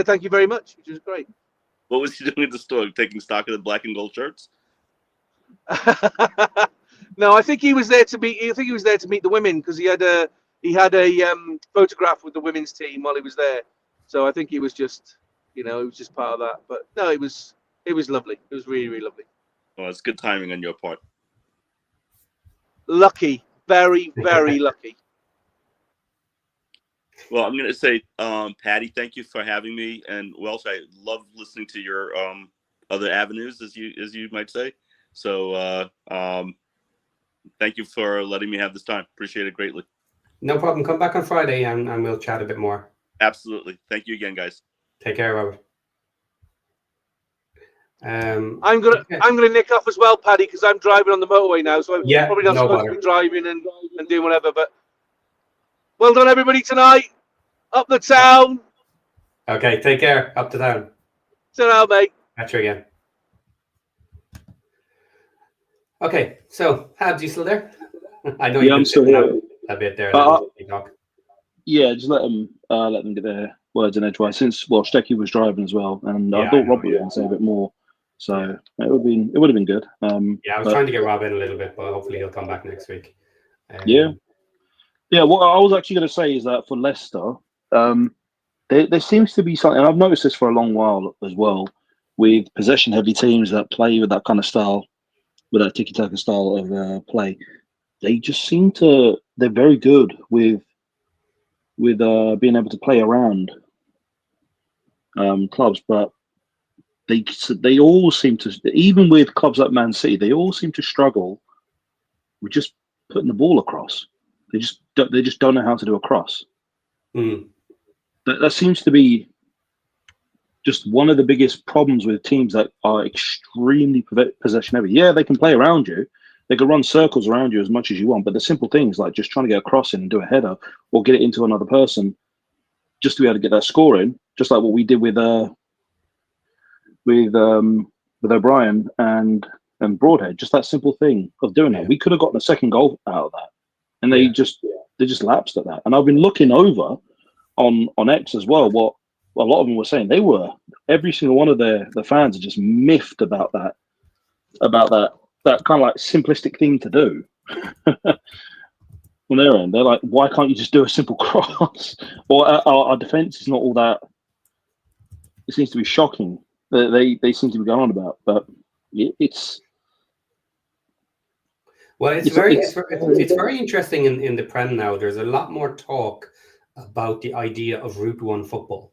"Thank you very much," which was great. What was he doing at the store? Taking stock of the black and gold shirts? No, I think he was there to meet. I think he was there to meet the women, because he had a photograph with the women's team while he was there. So I think he was just, it was just part of that. But no, it was lovely. It was really, really lovely. Oh, it's good timing on your part. Lucky, very, very lucky. Well, I'm going to say, Paddy, thank you for having me, and Welsh, I love listening to your other avenues, as you might say. So, thank you for letting me have this time. Appreciate it greatly. No problem. Come back on Friday and we'll chat a bit more. Absolutely. Thank you again, guys. Take care, Robert. I'm gonna nick off as well, Paddy, because I'm driving on the motorway now, so I'm probably not supposed to be driving and doing whatever. But well done, everybody, tonight. Up the town. Okay, take care. Up to town. Ta-ra, mate. Catch you again. Okay, so Habs, you still there? I know I'm still here. A bit there. Yeah, just let them get their words in edgewise. Since Stecky was driving as well, and I thought Rob would say a bit more, so it would have been good. I was trying to get Rob in a little bit, but hopefully he'll come back next week. Yeah. What I was actually going to say is that for Leicester, there seems to be something, and I've noticed this for a long while as well, with possession-heavy teams that play with that kind of style, with that tiki-taka style of play. They just seem to, they're very good with being able to play around clubs, but they all seem to, even with clubs like Man City, they all seem to struggle with just putting the ball across. They just don't know how to do a cross. That seems to be just one of the biggest problems with teams that are extremely possession heavy. Yeah, they can play around you. They can run circles around you as much as you want, but the simple things like just trying to get a cross in and do a header or get it into another person just to be able to get that score in, just like what we did with O'Brien and Broadhead. Just that simple thing of doing that. We could have gotten a second goal out of that, and they just lapsed at that. And I've been looking over on X as well. What a lot of them were saying, every single one of the fans are just miffed about that kind of like simplistic thing to do. On their end, they're like, why can't you just do a simple cross? Or our defense is not all that. It seems to be shocking that they seem to be going on about, but it's. Well, it's very interesting in the Prem now. There's a lot more talk about the idea of Route 1 football,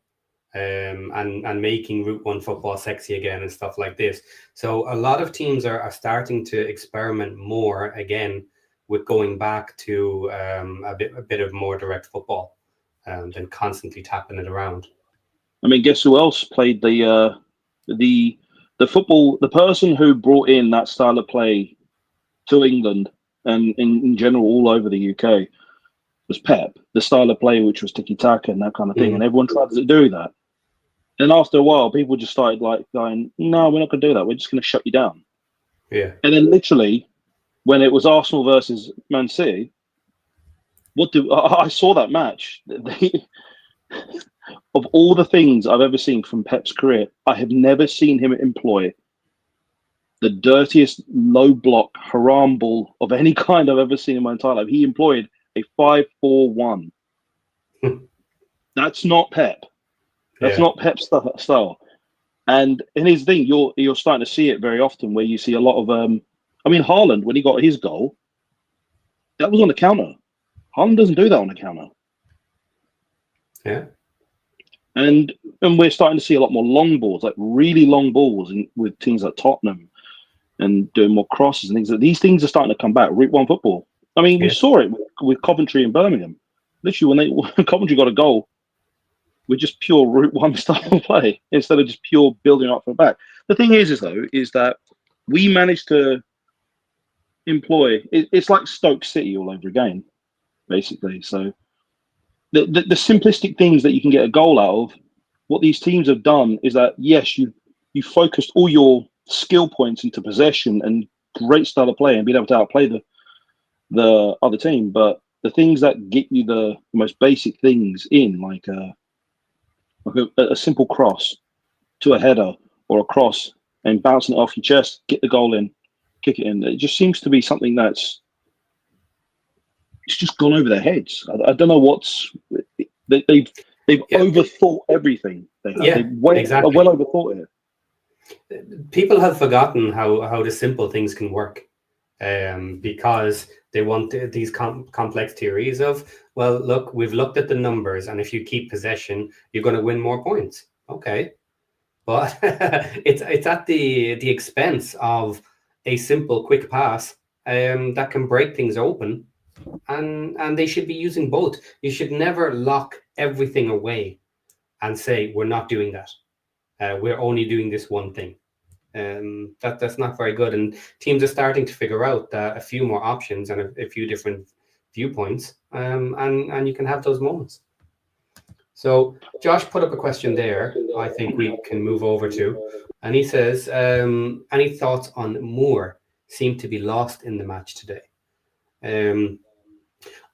and making Route 1 football sexy again and stuff like this. So a lot of teams are starting to experiment more again with going back to a bit of more direct football, than constantly tapping it around. I mean, guess who else played the football? The person who brought in that style of play to England and in general all over the UK was Pep. The style of play which was tiki-taka and that kind of thing, and everyone tried to do that. And after a while, people just started like going, "No, we're not going to do that. We're just going to shut you down." Yeah. And then literally, when it was Arsenal versus Man City, I saw that match. Of all the things I've ever seen from Pep's career, I have never seen him employ the dirtiest low block haram ball of any kind I've ever seen in my entire life. He employed a 5-4-1. That's not Pep. That's not Pep style. And here's the thing, you're starting to see it very often, where you see a lot of Haaland, when he got his goal, that was on the counter. Haaland doesn't do that on the counter. Yeah. And we're starting to see a lot more long balls, like really long balls, with teams like Tottenham, and doing more crosses and things. These things are starting to come back. Route 1 football. I mean, we saw it with Coventry and Birmingham. Literally, when Coventry got a goal with just pure Route 1 style of play instead of just pure building up from the back. The thing is that we managed to employ. It's like Stoke City all over again, basically. So the simplistic things that you can get a goal out of, what these teams have done is that, yes, you focused all your skill points into possession and great style of play and being able to outplay the other team, but the things that get you the most basic things in, like a simple cross to a header or a cross and bouncing it off your chest, get the goal in, kick it in. It just seems to be something it's just gone over their heads. I don't know they've overthought everything. They've well overthought it. People have forgotten how the simple things can work, because they want these complex theories of, well, look, we've looked at the numbers, and if you keep possession, you're going to win more points. Okay, but it's at the expense of a simple, quick pass that can break things open, and they should be using both. You should never lock everything away and say we're not doing that. We're only doing this one thing. That's not very good. And teams are starting to figure out that a few more options and a few different viewpoints, and you can have those moments. So Josh put up a question there I think we can move over to. And he says, any thoughts on Moore seem to be lost in the match today?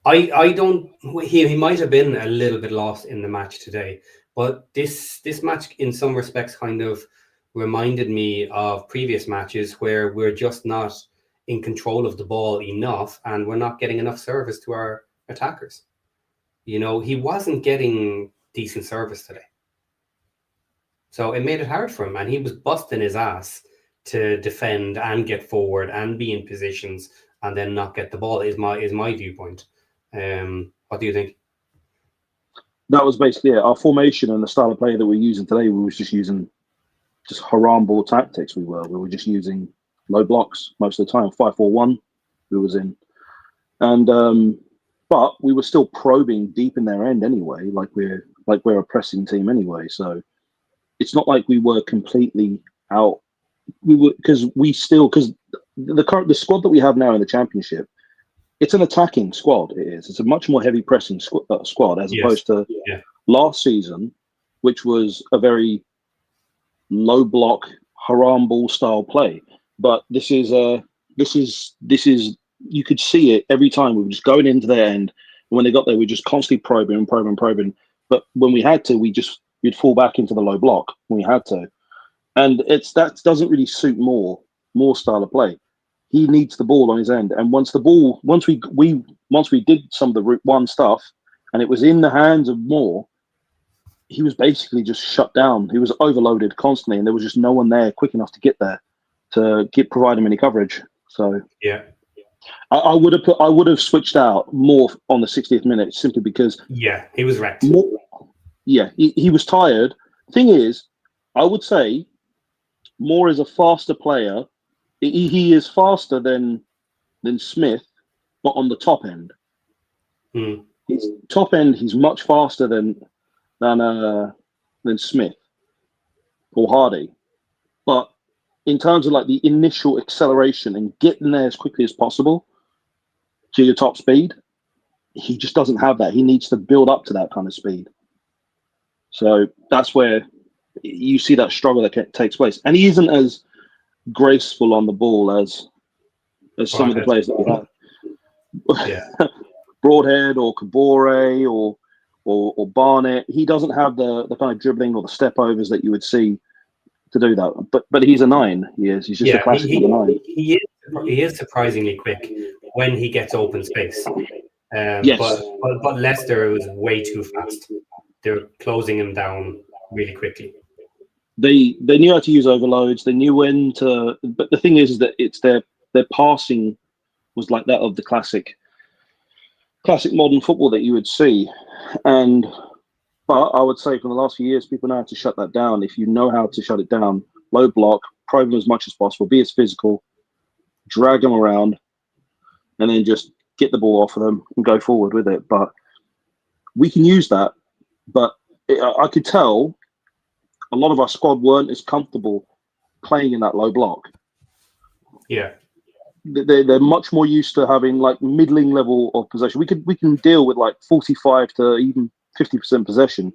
I don't, he might have been a little bit lost in the match today, but this match in some respects kind of reminded me of previous matches where we're just not in control of the ball enough and we're not getting enough service to our attackers. You know, he wasn't getting decent service today. So it made it hard for him, and he was busting his ass to defend and get forward and be in positions and then not get the ball is my viewpoint. What do you think? That was basically it. Our formation and the style of play that we're using today, we was just using haram ball tactics. We were just using low blocks most of the time. 5-4-1 we was in, and but we were still probing deep in their end anyway. Like we're a pressing team anyway. So it's not like we were completely out. We were because the squad that we have now in the Championship, it's an attacking squad. It is. It's a much more heavy pressing squad as opposed to last season, which was a very low block haram ball style play. But this is you could see it every time. We were just going into their end. And when they got there, we just constantly probing. But when we had to, we'd fall back into the low block when we had to. And that doesn't really suit Moore style of play. He needs the ball on his end. And once we did some of the Route 1 stuff and it was in the hands of Moore, he was basically just shut down. He was overloaded constantly, and there was just no one there quick enough to get there to provide him any coverage. So yeah, I would have switched out Moore on the 60th minute simply because he was wrecked. He was tired. Thing is, I would say Moore is a faster player. He is faster than Smith, but on the top end. His top end, he's much faster than Smith or Hardy. But in terms of like the initial acceleration and getting there as quickly as possible to your top speed, he just doesn't have that. He needs to build up to that kind of speed. So that's where you see that struggle that takes place. And he isn't as graceful on the ball as some of the players that we have. Yeah. Broadhead or Kabore or Barnett. He doesn't have the kind of dribbling or the step overs that you would see to do that. But he's a 9. He is. He's just a classic number 9. He is surprisingly quick when he gets open space. Yes. But Leicester was way too fast. They were closing him down really quickly. They knew how to use overloads. They knew when to. But the thing is that it's their passing was like that of the classic modern football that you would see, and but I would say for the last few years, people know how to shut that down. If you know how to shut it down, low block, probe them as much as possible, be as physical, drag them around, and then just get the ball off of them and go forward with it. But we can use that. But I could tell a lot of our squad weren't as comfortable playing in that low block. Yeah. They're much more used to having like middling level of possession. We can deal with like 45 to even 50% possession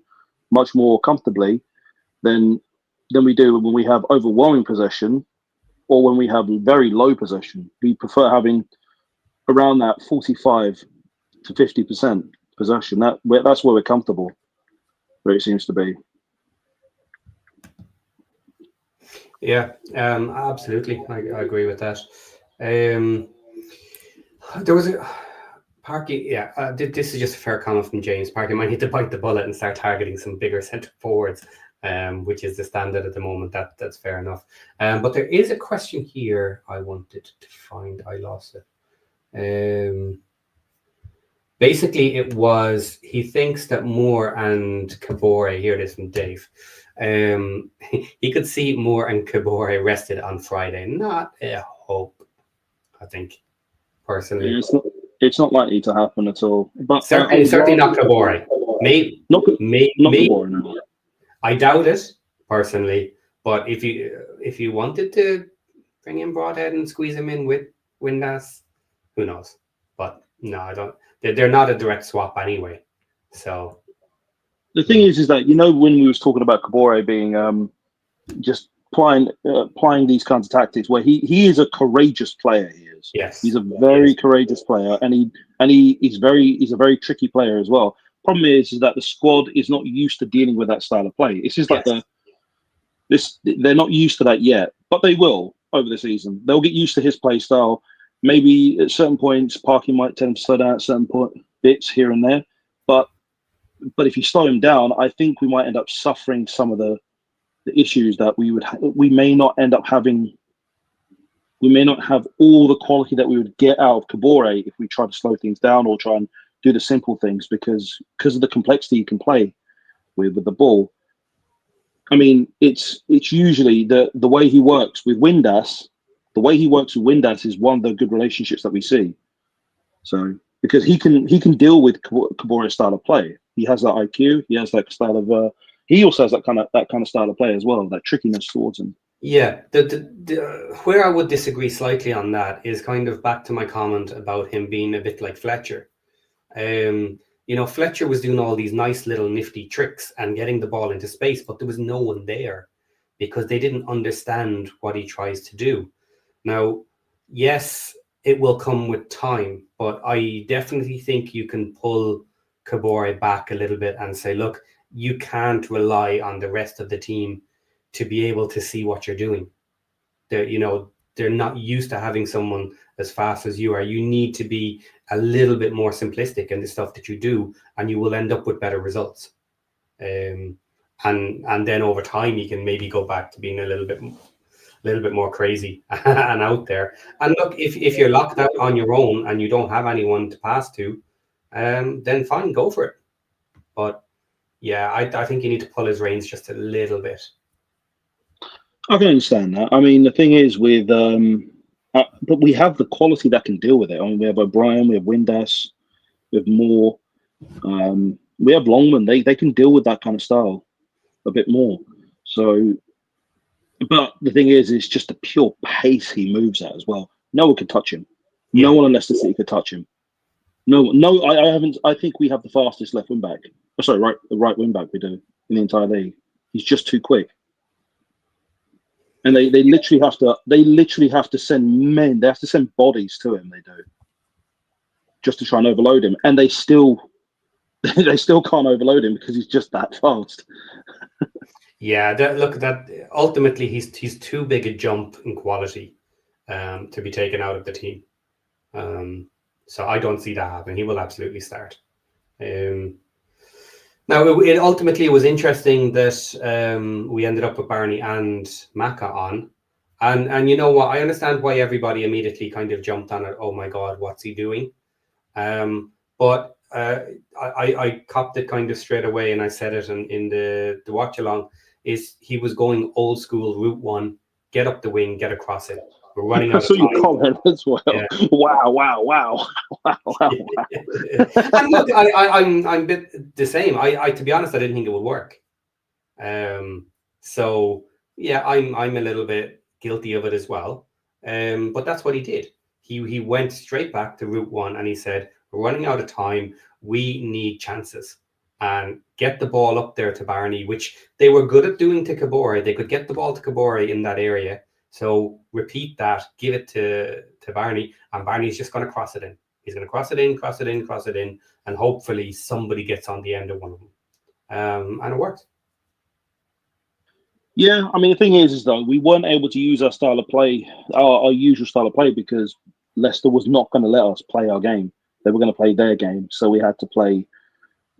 much more comfortably than we do when we have overwhelming possession or when we have very low possession. We prefer having around that 45 to 50% possession. That's where we're comfortable, where it seems to be. Yeah, absolutely. I agree with that. There was a Parky. Yeah, this is just a fair comment from James. Parky might need to bite the bullet and start targeting some bigger centre forwards, which is the standard at the moment. That's fair enough. But there is a question here I wanted to find. I lost it. Basically, it was he thinks that Moore and Kabore. Here it is from Dave. He could see Moore and Kabore rested on Friday. Not a hope, I think, personally. Yeah, it's not likely to happen at all. But certainly not Kabore. Maybe. Kabore, no. I doubt it personally. But if you wanted to bring in Broadhead and squeeze him in with Windass, who knows? But no, I don't. They're not a direct swap anyway. So the thing is that when we was talking about Kabore being just applying these kinds of tactics, where he is a courageous player. He is. Yes, he's a very courageous player, and he's a very tricky player as well. Problem is that the squad is not used to dealing with that style of play. It's just like they're not used to that yet, but they will over the season. They'll get used to his play style. Maybe at certain points, Parky might tend to slow down at certain bits here and there, but if you slow him down, I think we might end up suffering some of the issues that we may not end up having. We may not have all the quality that we would get out of Kabore if we try to slow things down or try and do the simple things because of the complexity you can play with the ball. I mean, it's usually the way he works with Windass. The way he works with Windass is one of the good relationships that we see. So because he can deal with Kabore's style of play. He has that IQ. He has that style of. He also has that kind of style of play as well. That trickiness towards him. Yeah, where I would disagree slightly on that is kind of back to my comment about him being a bit like Fletcher. Fletcher was doing all these nice little nifty tricks and getting the ball into space, but there was no one there because they didn't understand what he tries to do. Now, yes, it will come with time, but I definitely think you can pull Kabore back a little bit and say, look, you can't rely on the rest of the team to be able to see what you're doing. They're not used to having someone as fast as you are. You need to be a little bit more simplistic in the stuff that you do, and you will end up with better results. And then over time, you can maybe go back to being a little bit more crazy and out there. And look, if you're locked out on your own and you don't have anyone to pass to, then fine, go for it. But yeah, I think you need to pull his reins just a little bit. I can understand that. I mean, the thing is with, but we have the quality that can deal with it. I mean, we have O'Brien, we have Windass, we have Moore, we have Longman. They can deal with that kind of style a bit more. So, but the thing is, it's just the pure pace he moves at as well. No one can touch him. Yeah. No one in Leicester City could touch him. No, I haven't. I think we have the fastest left wing back. Oh, sorry, right wing back we do in the entire league. He's just too quick. And they literally have to send men. They have to send bodies to him. They do, just to try and overload him, and they still can't overload him because he's just that fast. Yeah, that ultimately he's too big a jump in quality to be taken out of the team. So I don't see that happening. He will absolutely start. Now, it ultimately was interesting that we ended up with Barney and Maka on. And you know what? I understand why everybody immediately kind of jumped on it. Oh my God, what's he doing? But I copped it kind of straight away, and I said it in the watch along. Is he was going old school route one, get up the wing, get across it. We're running I out saw of your time. comment as well. Yeah. Wow, wow, wow, wow, wow. And look, I'm a bit the same. I to be honest, I didn't think it would work. So yeah, I'm a little bit guilty of it as well. But that's what he did. He went straight back to route one, and he said, "We're running out of time. We need chances, and get the ball up there to Barney," which they were good at doing to Kabore. They could get the ball to Kabore in that area. So repeat that, give it to Barney, and Barney's just going to cross it in. He's going to cross it in, cross it in, cross it in, and hopefully somebody gets on the end of one of them. And it worked. Yeah, I mean, the thing is though, we weren't able to use our style of play, our usual style of play, because Leicester was not going to let us play our game. They were going to play their game, so we had to play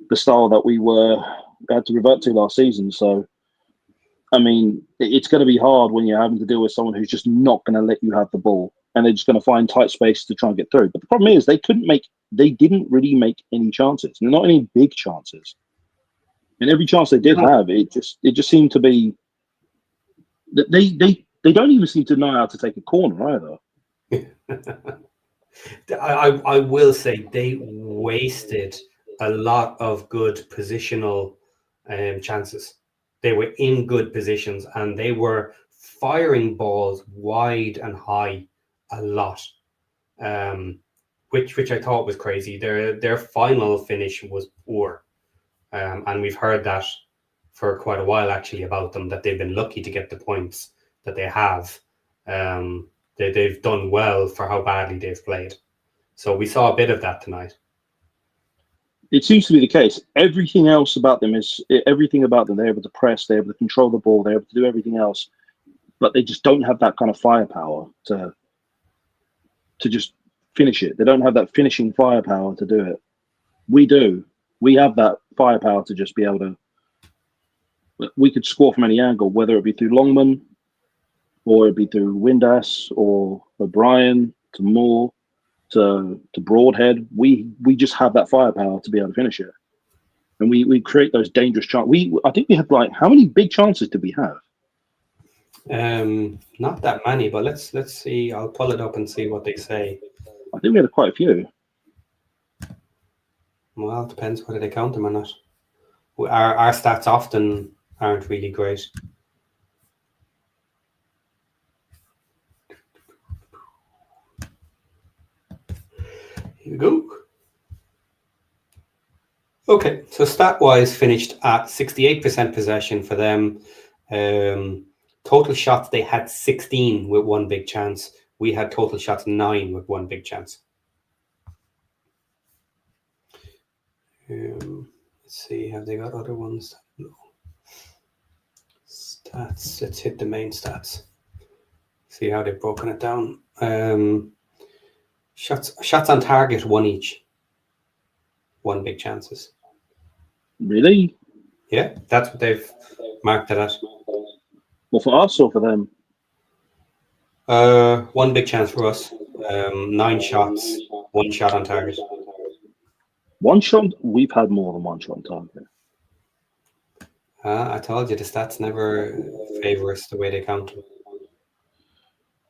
the style that we had to revert to last season. So, I mean, it's going to be hard when you're having to deal with someone who's just not going to let you have the ball, and they're just going to find tight space to try and get through. But the problem is, they didn't really make any chances, not any big chances. And every chance they did have, it just seemed to be that they don't even seem to know how to take a corner either. I will say they wasted a lot of good positional chances. They were in good positions, and they were firing balls wide and high a lot, which I thought was crazy. Their final finish was poor, and we've heard that for quite a while actually about them, that they've been lucky to get the points that they have. They've done well for how badly they've played. So we saw a bit of that tonight. It seems to be the case. Everything about them. They're able to press, they're able to control the ball, they're able to do everything else, but they just don't have that kind of firepower to just finish it. They don't have that finishing firepower to do it. We do. We have that firepower to just be able to. We could score from any angle, whether it be through Longman, or it be through Windass, or O'Brien, to Moore, to Broadhead. We just have that firepower to be able to finish it, and we create those dangerous chances. I think we had, like, how many big chances did we have? Not that many, but let's see. I'll pull it up and see what they say. I think we had quite a few. Well, it depends whether they count them or not. Our stats often aren't really great. Here we go. Okay, so stat-wise, finished at 68% possession for them. Total shots, they had 16 with one big chance. We had total shots 9 with one big chance. Let's see, have they got other ones? No. Stats, let's hit the main stats. See how they've broken it down. Shots on target, 1 each. 1 big chances. Really? Yeah, that's what they've marked it at. Well, for us or for them? 1 big chance for us. 9 shots, 1 shot on target. 1 shot? We've had more than 1 shot on target. I told you the stats never favour us the way they count them.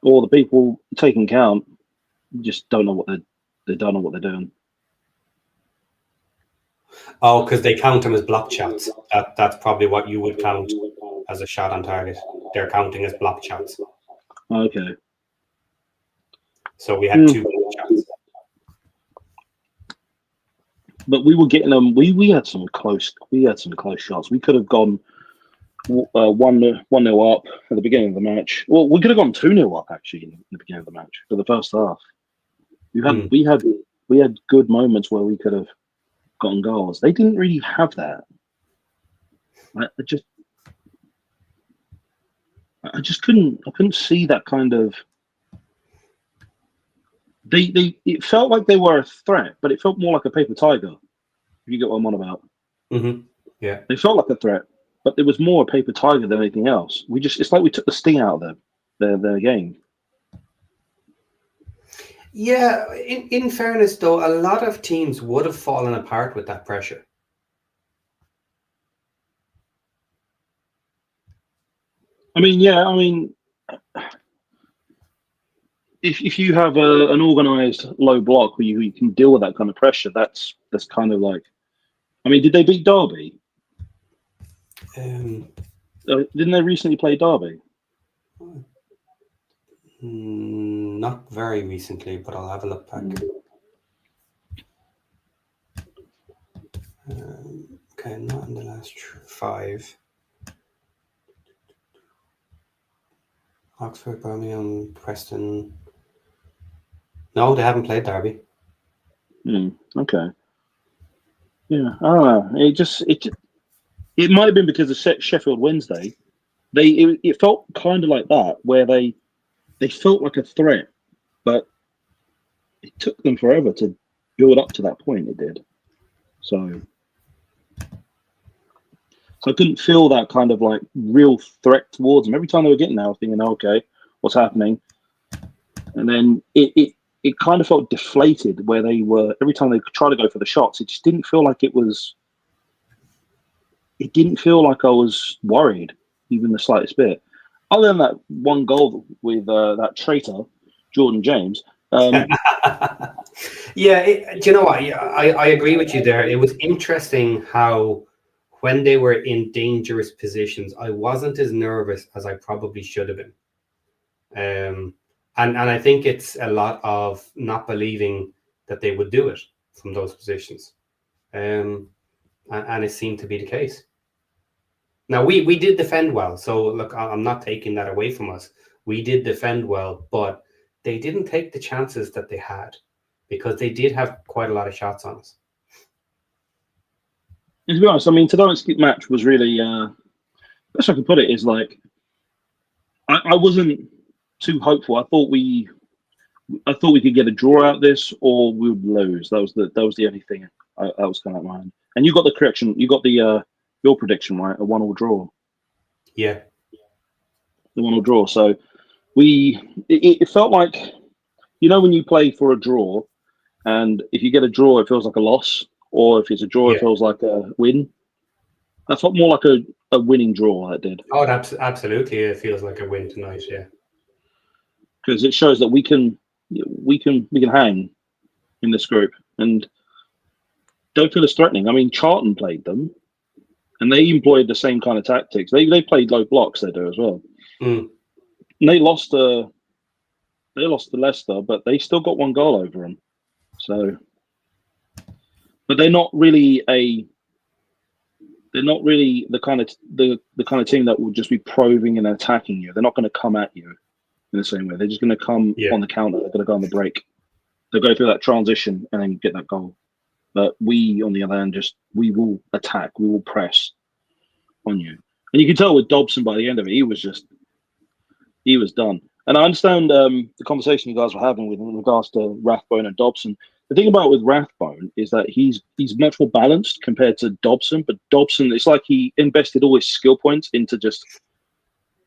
Or the people taking count just don't know what they don't know what they're doing. Oh, because they count them as blocked shots. That's probably what you would count as a shot on target. They're counting as blocked shots. Okay. So we had 2 blocked shots. But we were getting them. We had some close. We had some close shots. We could have gone 1-0 up at the beginning of the match. Well, we could have gone 2-0 up actually in the beginning of the match for the first half. We had good moments where we could have gotten goals. They didn't really have that. I just couldn't see that kind of. It felt like they were a threat, but it felt more like a paper tiger. If you get what I'm on about. Mm-hmm. Yeah. They felt like a threat, but it was more a paper tiger than anything else. It's like we took the sting out of their game. Yeah, in fairness, though, a lot of teams would have fallen apart with that pressure. I mean, yeah, I mean, if you have an organised low block where you can deal with that kind of pressure, that's kind of like, I mean, did they beat Derby? Didn't they recently play Derby? Not very recently, but I'll have a look back. Okay, not in the last 5. Oxford, Birmingham, Preston. No, they haven't played Derby. Okay. Yeah, I don't know. It might have been because of Sheffield Wednesday. It felt kind of like that, where they felt like a threat, but it took them forever to build up to that point. It did. So I couldn't feel that kind of like real threat towards them. Every time they were getting there, I was thinking, okay, what's happening? And then it kind of felt deflated where they were, every time they tried to go for the shots, it just didn't feel like it didn't feel like I was worried, even the slightest bit. Other than that one goal with that traitor, Jordan James. Yeah, do you know what? I agree with you there. It was interesting how when they were in dangerous positions, I wasn't as nervous as I probably should have been. And I think it's a lot of not believing that they would do it from those positions. And it seemed to be the case. Now, we did defend well. So, look, I'm not taking that away from us. We did defend well, but they didn't take the chances that they had because they did have quite a lot of shots on us. And to be honest, I mean, tonight's match was really, best I can put it is like, I wasn't too hopeful. I thought we could get a draw out of this, or we would lose. That was the only thing that was kind of mine. And you got the correction. You got the your prediction right, a 1-1 draw. Yeah, the 1-1 draw. So it felt like, you know, when you play for a draw, and if you get a draw, it feels like a loss, or if it's a draw, it feels like a win. That felt more like a winning draw. That did. Oh, absolutely. It feels like a win tonight. Yeah, because it shows that we can hang in this group and don't feel as threatening. I mean, Charlton played them, and they employed the same kind of tactics. They played low blocks. They do as well. And they lost to Leicester, but they still got 1 goal over them. So, but they're not really the kind of team that will just be probing and attacking you. They're not going to come at you in the same way. They're just going to come on the counter. They're going to go on the break. They'll go through that transition and then get that goal. But we, on the other hand, we will attack. We will press on you. And you can tell with Dobson by the end of it, he was done. And I understand the conversation you guys were having with in regards to Rathbone and Dobson. The thing about with Rathbone is that he's much more balanced compared to Dobson. But Dobson, it's like he invested all his skill points into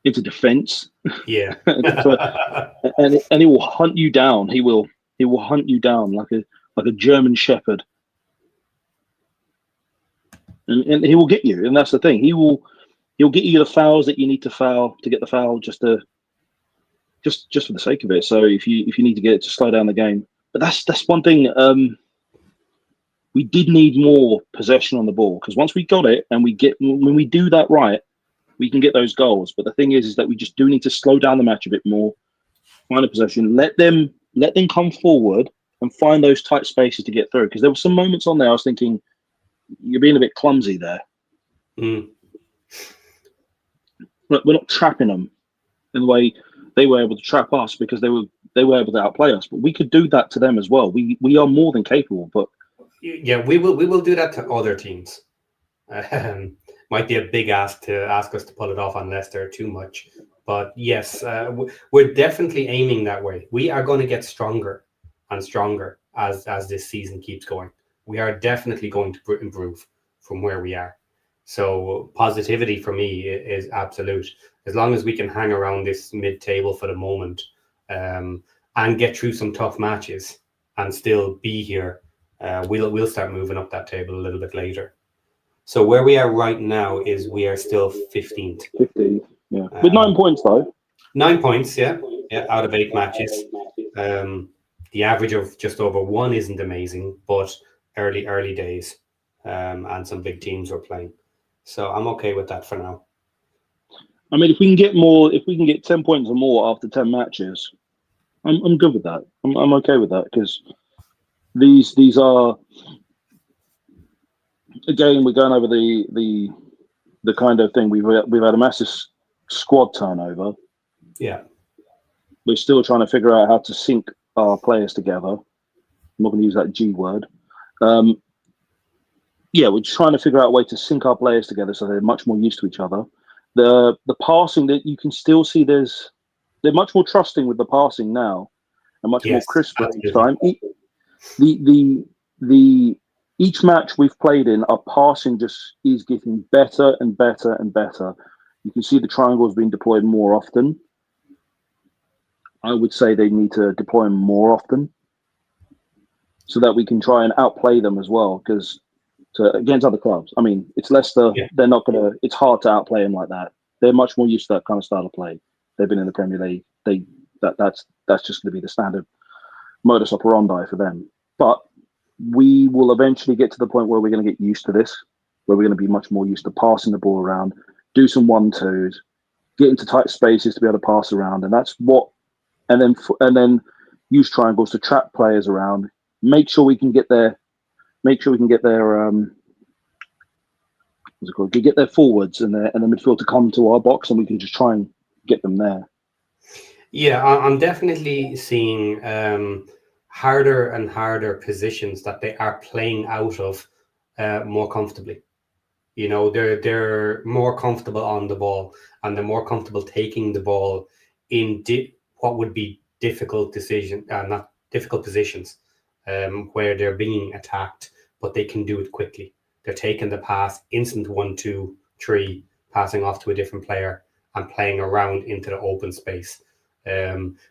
defense. Yeah. and he will hunt you down. He will hunt you down like a German shepherd. And he will get you. And that's the thing. He'll get you the fouls that you need to foul to get the foul just for the sake of it. So if you need to get it to slow down the game. But that's one thing. We did need more possession on the ball, because once we got it and when we do that right, we can get those goals. But the thing is that we just do need to slow down the match a bit more, find a possession, let them come forward and find those tight spaces to get through. Because there were some moments on there I was thinking, you're being a bit clumsy there. But we're not trapping them in the way they were able to trap us, because they were able to outplay us. But we could do that to them as well. We are more than capable. But yeah, we will do that to other teams. Might be a big ask to ask us to pull it off on Leicester too much. But yes, we're definitely aiming that way. We are going to get stronger and stronger as this season keeps going. We are definitely going to improve from where we are. So positivity for me is absolute. As long as we can hang around this mid-table for the moment, and get through some tough matches and still be here, we'll start moving up that table a little bit later. So where we are right now is we are still 15th. 15th, yeah. With 9 points, though. 9 points, yeah, out of 8 matches. The average of just over 1 isn't amazing, but early days, and some big teams are playing. So I'm okay with that for now. I mean, if we can get 10 points or more after 10 matches, I'm good with that. I'm okay with that, because these are, again, we're going over the kind of thing we've had a massive squad turnover. Yeah, we're still trying to figure out how to sync our players together. I'm not going to use that G word. We're trying to figure out a way to sync our players together so they're much more used to each other. The passing, that you can still see, they're much more trusting with the passing now, and much more crisper each time. Each match we've played in, our passing just is getting better and better and better. You can see the triangles being deployed more often. I would say they need to deploy them more often so that we can try and outplay them as well. Because against other clubs, I mean, it's Leicester. Yeah. They're not gonna. It's hard to outplay them like that. They're much more used to that kind of style of play. They've been in the Premier League. That's just going to be the standard modus operandi for them. But we will eventually get to the point where we're going to get used to this, where we're going to be much more used to passing the ball around, do some 1-2s, get into tight spaces to be able to pass around, and that's what. And then use triangles to trap players around. Make sure we can get their what's it called? Get their forwards and the midfield to come to our box, and we can just try and get them there. Yeah, I'm definitely seeing harder and harder positions that they are playing out of more comfortably. You know, they're more comfortable on the ball, and they're more comfortable taking the ball in what would be difficult positions, where they're being attacked, but they can do it quickly. They're taking the pass, instant 1, 2, 3, passing off to a different player and playing around into the open space,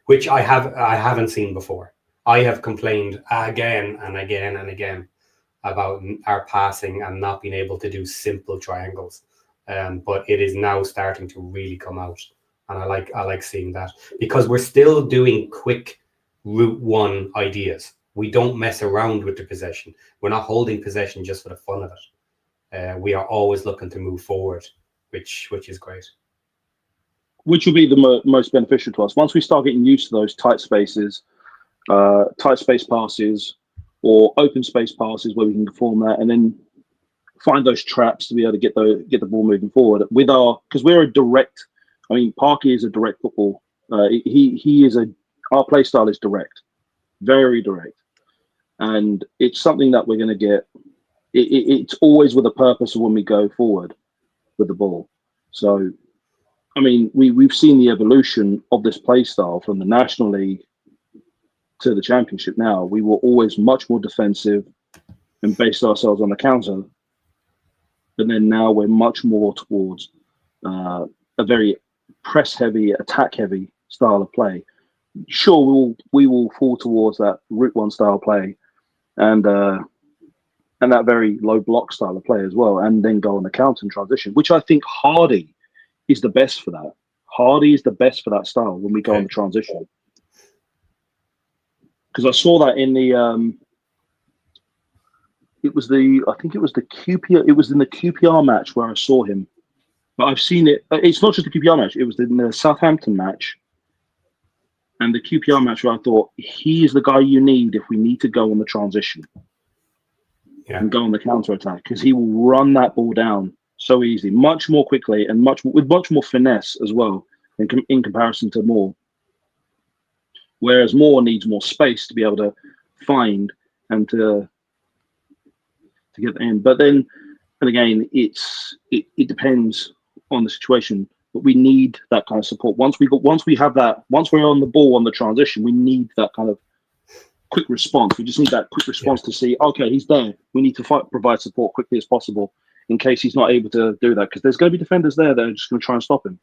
which I haven't seen before. I have complained again and again and again about our passing and not being able to do simple triangles, but it is now starting to really come out. And I like seeing that, because we're still doing quick route one ideas. We don't mess around with the possession. We're not holding possession just for the fun of it. We are always looking to move forward, which is great. Which will be the most beneficial to us once we start getting used to those tight spaces, tight space passes, or open space passes where we can perform that, and then find those traps to be able to get the ball moving forward. Because we're a direct. I mean, Parky is a direct football. Our play style is direct, very direct, and it's something that we're going to get. It's always with a purpose of when we go forward with the ball. So, I mean, we've seen the evolution of this play style from the National League to the Championship. Now we were always much more defensive and based ourselves on the counter, but then now we're much more towards a very press-heavy, attack-heavy style of play. Sure, we will fall towards that route one style play, and that very low block style of play as well, and then go on the counter and transition, which I think Hardy is the best for that. Hardy is the best for that style when we go on the transition. Because I saw that in the it was in the QPR match where I saw him. But I've seen it. It's not just the QPR match. It was in the Southampton match and the QPR match where I thought he is the guy you need if we need to go on the transition and go on the counter attack, because he will run that ball down so easy, much more quickly, and with much more finesse as well in comparison to Moore. Whereas Moore needs more space to be able to find and to get in. But then, and again, it depends on the situation. But we need that kind of support. Once we're on the ball on the transition, we need that kind of quick response. We just need that quick response to see, okay, he's there. We need to provide support quickly as possible in case he's not able to do that, because there's going to be defenders there that are just going to try and stop him.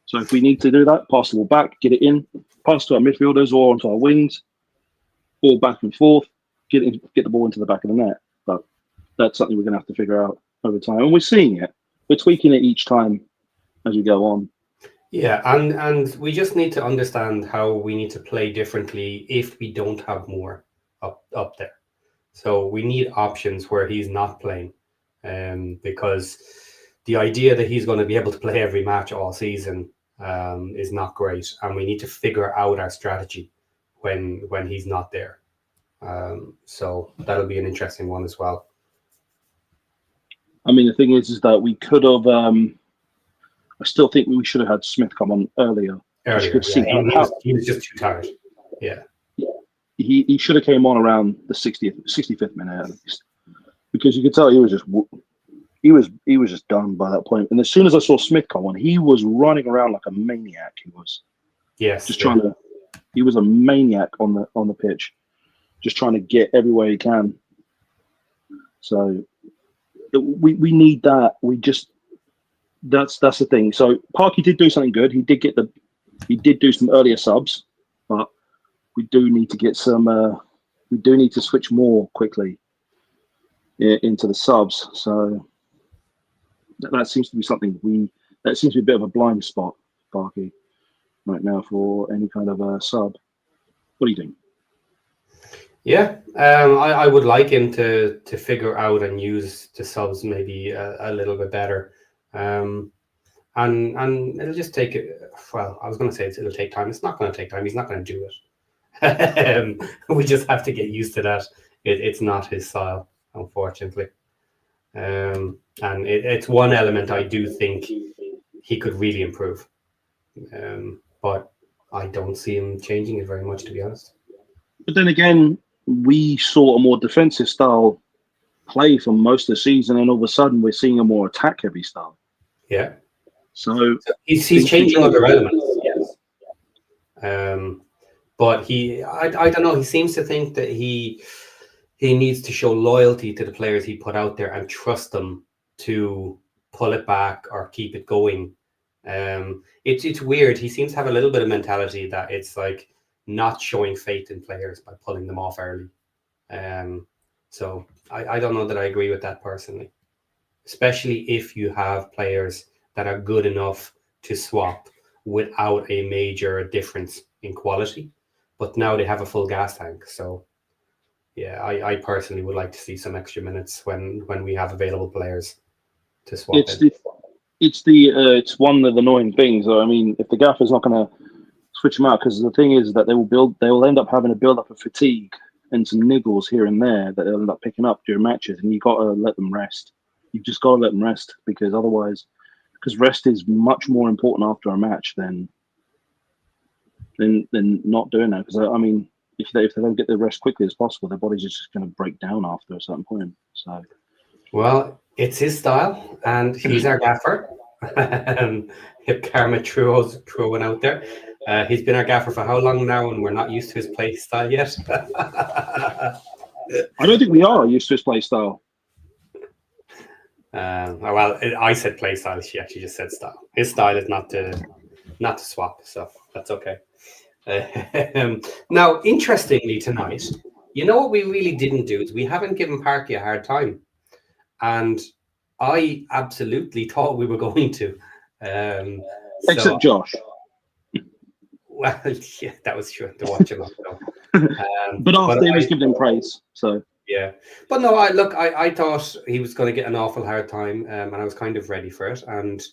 So if we need to do that, pass the ball back, get it in, pass to our midfielders or onto our wings, ball back and forth, get the ball into the back of the net. But that's something we're going to have to figure out over time, and we're seeing it. We're tweaking it each time as we go on. Yeah, and we just need to understand how we need to play differently if we don't have more up there. So we need options where he's not playing, because the idea that he's going to be able to play every match all season is not great, and we need to figure out our strategy when he's not there. So that'll be an interesting one as well. I mean, the thing is that we could have. I still think we should have had Smith come on earlier. Earlier, he was just too tired. Yeah. He should have came on around the 65th minute at least, because you could tell he was just done by that point. And as soon as I saw Smith come on, he was running around like a maniac. He was trying to. He was a maniac on the pitch, just trying to get everywhere he can. So we need that. That's the thing. So Parky did do something good. He did do some earlier subs, but we do need to get some. We do need to switch more quickly into the subs. So that seems to be something that seems to be a bit of a blind spot, Parky, right now for any kind of sub. What do you think? Yeah, I would like him to figure out and use the subs maybe a little bit better. And it'll just take well, I was going to say it'll take time. It's not going to take time. He's not going to do it. We just have to get used to that. It's not his style, unfortunately. And it's one element I do think he could really improve. But I don't see him changing it very much, to be honest. But then again, we saw a more defensive style play for most of the season, and all of a sudden we're seeing a more attack-heavy style. Yeah. So he's changing other elements, yes. But I don't know. He seems to think that he needs to show loyalty to the players he put out there and trust them to pull it back or keep it going. It's weird. He seems to have a little bit of mentality that it's like not showing faith in players by pulling them off early. So I don't know that I agree with that personally, especially if you have players that are good enough to swap without a major difference in quality, but now they have a full gas tank. So yeah, I personally would like to see some extra minutes when we have available players to swap. It's one of the annoying things. I mean, if the gaffer's not going to switch them out, because the thing is that they will end up having a build up of fatigue and some niggles here and there that they'll end up picking up during matches, and you've got to let them rest. You've just got to let them rest, because otherwise, because rest is much more important after a match than not doing that. Because I mean, if they don't get the rest quickly as possible, their body's just going to break down after a certain point. So, well, it's his style, and he's our gaffer. If Karma throwing out there, he's been our gaffer for how long now, and we're not used to his play style yet. I don't think we are used to his play style. Well, I said play style. She actually just said style. His style is not to swap, so that's okay. Now, interestingly, tonight, you know what we really didn't do is we haven't given Parky a hard time, and I absolutely thought we were going to. Except Josh. Well, yeah, that was true to watch him. But after he was giving him praise, so. Yeah, but no, I thought he was going to get an awful hard time, and I was kind of ready for it, and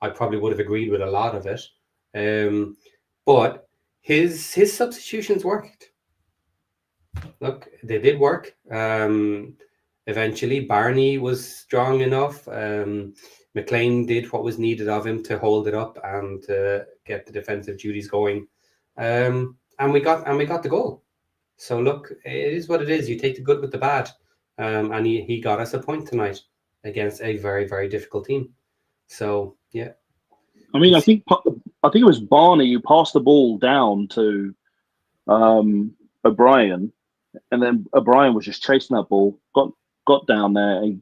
I probably would have agreed with a lot of it. But his substitutions worked. Look, they did work. Eventually, Barney was strong enough. McLean did what was needed of him to hold it up and to get the defensive duties going, and we got the goal. So look, it is what it is. You take the good with the bad, and he got us a point tonight against a very, very difficult team. So yeah, I mean, I think it was Barney who passed the ball down to O'Brien, and then O'Brien was just chasing that ball, got down there, and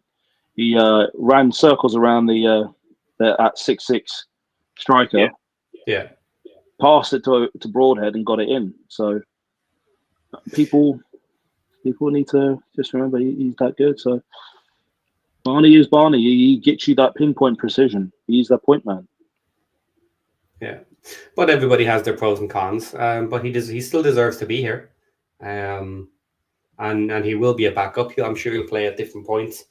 He ran circles around the at 6'6" striker, Yeah. passed it to Broadhead and got it in. So people need to just remember he's that good. So Barney is Barney. He gets you that pinpoint precision. He's that point man. Yeah, but everybody has their pros and cons. But he still deserves to be here, and he will be a backup. I'm sure he'll play at different points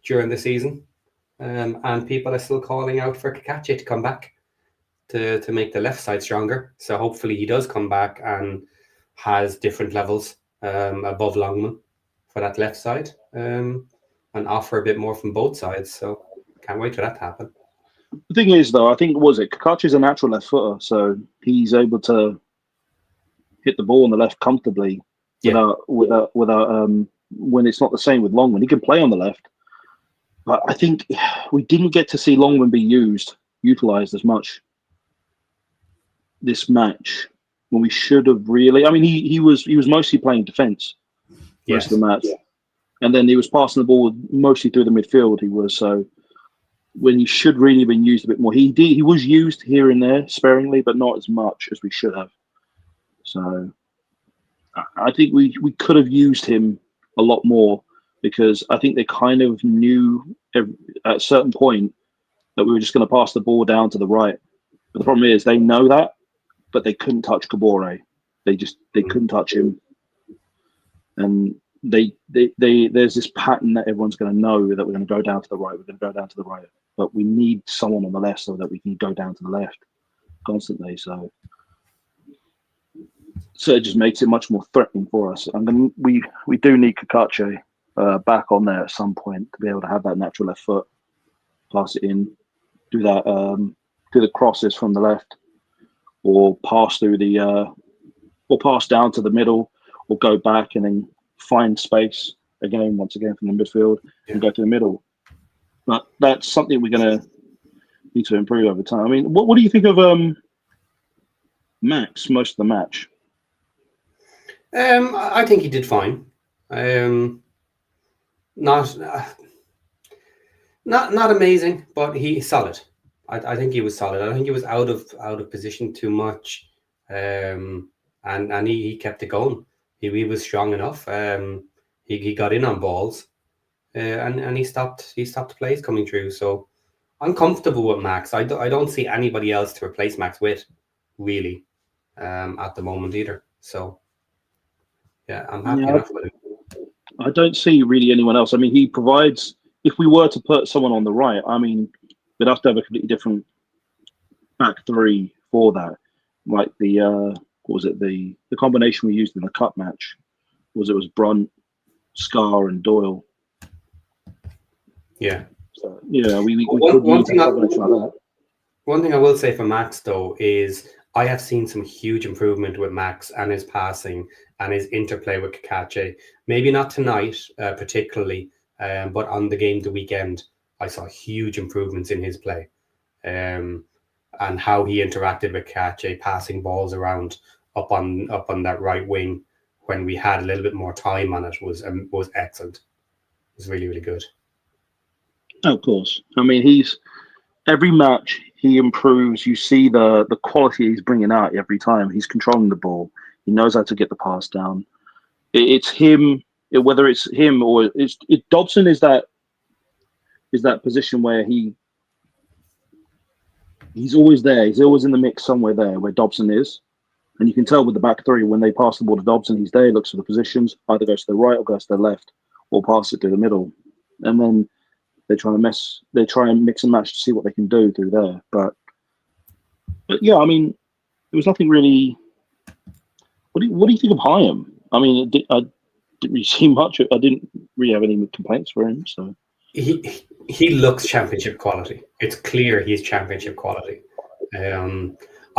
during the season. And people are still calling out for Kakache to come back to make the left side stronger. So hopefully he does come back and has different levels above Longman for that left side, and offer a bit more from both sides. So can't wait for that to happen. The thing is, though, I think Kakachi's a natural left footer, so he's able to hit the ball on the left comfortably without when it's not the same with Longman. He can play on the left, but I think we didn't get to see Longman be utilized as much this match when we should have really. I mean, he was mostly playing defense most of the match, and then he was passing the ball mostly through the midfield. He was so. When he should really have been used a bit more. He was used here and there sparingly, but not as much as we should have. So I think we could have used him a lot more, because I think they kind of knew at a certain point that we were just going to pass the ball down to the right. But the problem is they know that, but they couldn't touch Kabore. They couldn't touch him. And there's this pattern that everyone's going to know that we're going to go down to the right. We're going to go down to the right. But we need someone on the left so that we can go down to the left constantly. So it just makes it much more threatening for us. And then we do need Kakache back on there at some point to be able to have that natural left foot, pass it in, do that, do the crosses from the left, or pass through or pass down to the middle, or go back and then find space once again from the midfield and go to the middle. But that's something we're going to need to improve over time. I mean, what do you think of Max most of the match? I think he did fine. Not amazing, but he's solid. I think he was solid. I don't think he was out of position too much, and he kept it going. He was strong enough. He got in on balls, and he stopped plays coming through. So I'm comfortable with Max. I don't see anybody else to replace Max with, really, at the moment either. So yeah, I'm happy enough with it. I don't see really anyone else. I mean, he provides. If we were to put someone on the right, I mean, we'd have to have a completely different back three for that. Like the what was it? The combination we used in the cup match was Brunt, Scar, and Doyle. Yeah. So yeah, we could use a combination like that. One thing I will say for Max though is I have seen some huge improvement with Max and his passing and his interplay with Kakache. Maybe not tonight, particularly, but on the game the weekend, I saw huge improvements in his play, and how he interacted with Kakache, passing balls around up on that right wing when we had a little bit more time on it was excellent. It was really, really good. Of course. I mean, every match he improves. You see the quality he's bringing out every time. He's controlling the ball. He knows how to get the pass down. It's him. Whether it's him or Dobson is that position where he's always there. He's always in the mix somewhere there where Dobson is. And you can tell with the back three, when they pass the ball to Dobson, he's there, he looks for the positions, either goes to the right or goes to the left, or pass it to the middle. And then they try and mix and match to see what they can do through there. But yeah, I mean, there was nothing really. What do you think of Hyam? I mean, I didn't really see much. I didn't really have any complaints for him. So he looks championship quality. It's clear he's championship quality.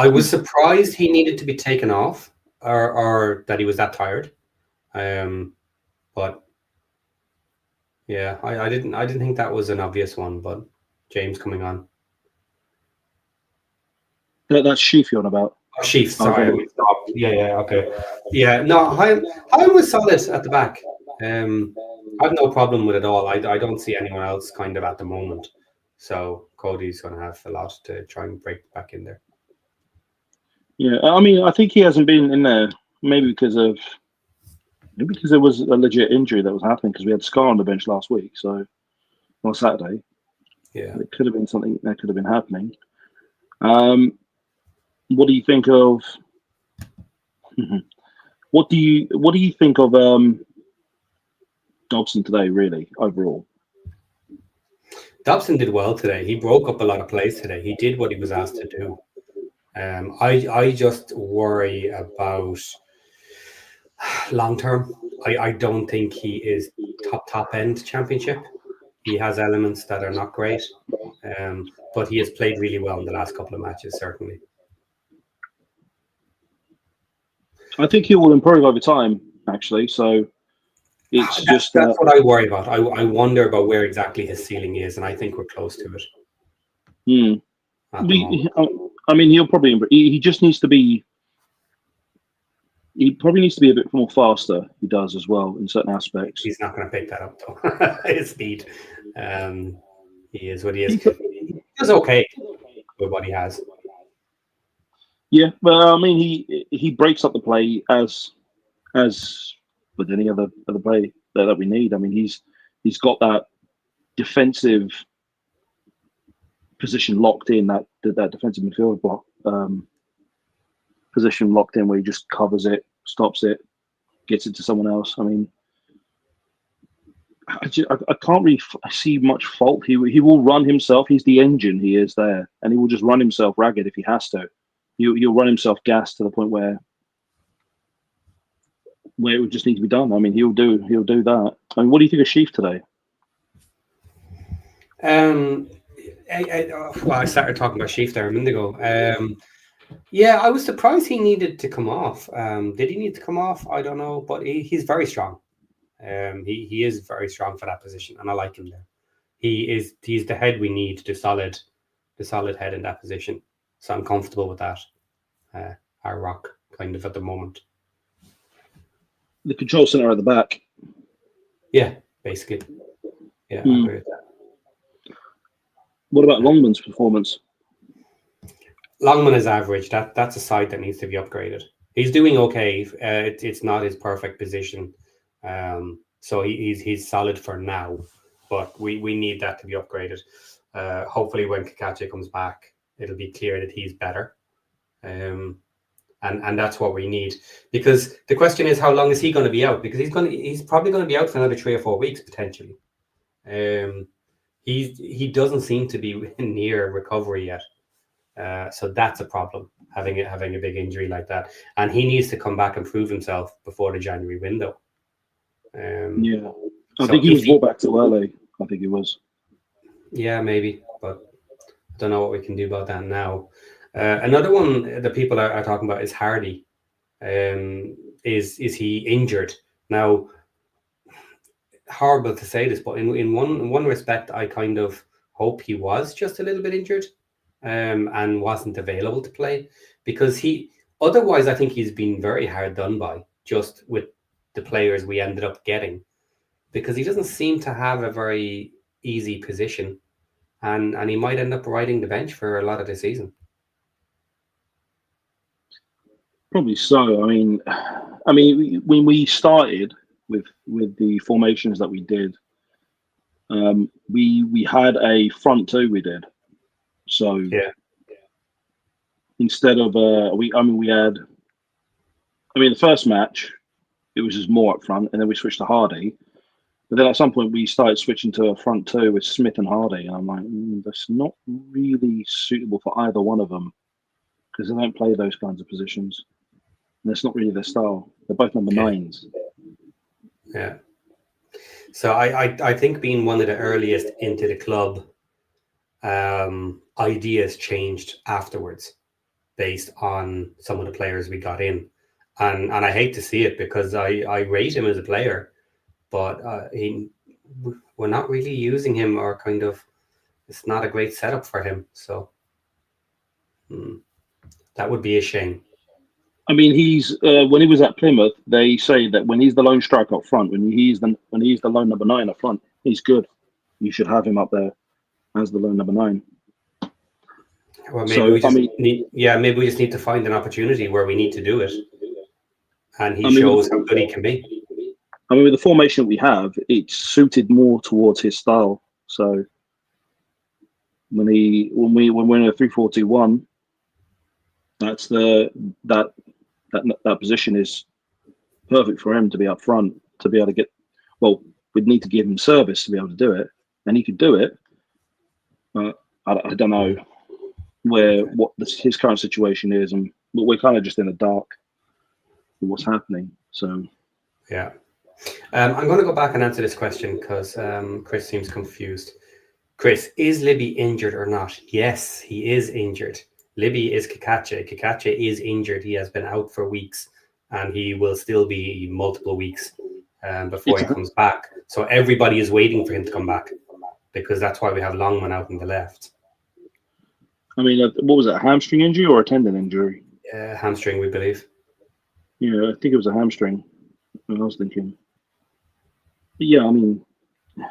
I was surprised he needed to be taken off, or that he was that tired. But yeah, I didn't think that was an obvious one. But James coming on. That's Sheaf you're on about. Oh, Sheaf, sorry. Okay. Yeah, okay. Yeah, no, Hyam was solid at the back. I have no problem with it all. I don't see anyone else kind of at the moment. So Cody's going to have a lot to try and break back in there. Yeah, I mean, I think he hasn't been in there maybe because there was a legit injury that was happening because we had Scar on the bench last week, so on Saturday. Yeah, it could have been something that could have been happening. What do you think of? What do you think of Dobson today? Really, overall, Dobson did well today. He broke up a lot of plays today. He did what he was asked to do. I just worry about long term. I don't think he is top end championship. He has elements that are not great, but he has played really well in the last couple of matches, certainly. I think he will improve over time. Actually, so it's that's what I worry about. I wonder about where exactly his ceiling is, and I think we're close to it. I mean, he'll probably improve. He just needs to be. He probably needs to be a bit more faster. He does as well in certain aspects. He's not going to pick that up though. His speed. He is what he is. He does okay with what he has. Yeah, well, I mean, he breaks up the play as with any other play that we need. I mean, he's got that defensive position locked in, that defensive midfield block position locked in, where he just covers it, stops it, gets it to someone else. I mean, I can't really see much fault. He will run himself. He's the engine. He is there, and he will just run himself ragged if he has to. He'll run himself gas to the point where it would just need to be done. I mean, he'll do that. I mean, what do you think of Sheaf today? I started talking about Sheaf there a minute ago. Yeah, I was surprised he needed to come off. Did he need to come off? I don't know, but he's very strong. He is very strong for that position, and I like him there. He's the head we need, the solid head in that position. So I'm comfortable with that. Our rock kind of at the moment. The control center at the back. Yeah, basically. Yeah, I agree with that. What about Longman's performance? Longman is average. That's a side that needs to be upgraded. He's doing okay. It's not his perfect position. So he's solid for now, but we need that to be upgraded. Hopefully when Kakache comes back, it'll be clear that he's better. And that's what we need, because the question is, how long is he going to be out? Because he's probably going to be out for another 3 or 4 weeks potentially. He doesn't seem to be near recovery yet. So that's a problem, having a big injury like that, and he needs to come back and prove himself before the January window. I think he was brought back too early. I think he was. Yeah, maybe, but I don't know what we can do about that now. Another one that people are talking about is Hardy. Is he injured now? Horrible to say this, but in one respect, I kind of hope he was just a little bit injured. And wasn't available to play, because otherwise I think he's been very hard done by just with the players we ended up getting, because he doesn't seem to have a very easy position, and he might end up riding the bench for a lot of the season. Probably so. I mean, when we started with the formations that we did, we had a front two. We did. So yeah, instead of we had, the first match it was just more up front, and then we switched to Hardy. But then at some point we started switching to a front two with Smith and Hardy, and I'm like, that's not really suitable for either one of them, because they don't play those kinds of positions. And that's not really their style. They're both number 9s. Yeah. So I think being one of the earliest into the club, ideas changed afterwards based on some of the players we got in, and I hate to see it, because I rate him as a player, but we're not really using him, or kind of, it's not a great setup for him, so that would be a shame. I mean, he's when he was at Plymouth, they say that when he's the lone striker up front, when he's the lone number 9 up front, he's good. You should have him up there as the lone number 9. Well, maybe we just maybe we just need to find an opportunity where we need to do it, and he shows how good he can be. I mean, with the formation we have, it's suited more towards his style. So when we're in a 3-4-2-1, that's that position is perfect for him to be up front, to be able to get. Well, we'd need to give him service to be able to do it, and he could do it. But I don't know what his current situation is, and we're kind of just in the dark with what's happening. So yeah, I'm going to go back and answer this question because Chris seems confused. Chris, is Libby injured or not? Yes, he is injured. Libby is Kakache. Kakache is injured. He has been out for weeks, and he will still be multiple weeks before he comes back. So everybody is waiting for him to come back because that's why we have Longman out on the left. I mean, what was it, a hamstring injury or a tendon injury? Hamstring, we believe. Yeah, I think it was a hamstring. I was thinking. But yeah, I mean,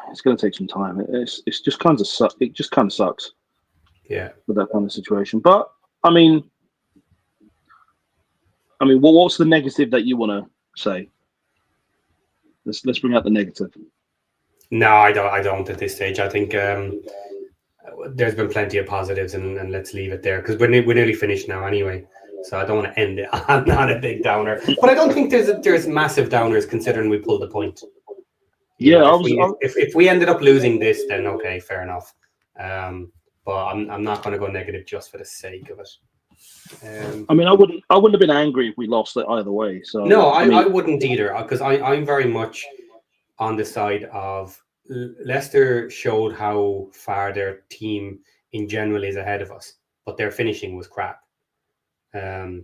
it's going to take some time. It's just kind of it just kind of sucks. Yeah, with that kind of situation. But I mean, what's the negative that you want to say? Let's bring out the negative. No, I don't at this stage. I think there's been plenty of positives, and let's leave it there because we're nearly finished now anyway. So I don't want to end it on a big downer. But I don't think there's massive downers considering we pulled the point. If we ended up losing this, then okay, fair enough. But I'm not going to go negative just for the sake of it. I mean, I wouldn't have been angry if we lost it either way. So no, I wouldn't either because I'm very much on the side of Leicester showed how far their team in general is ahead of us, but their finishing was crap. For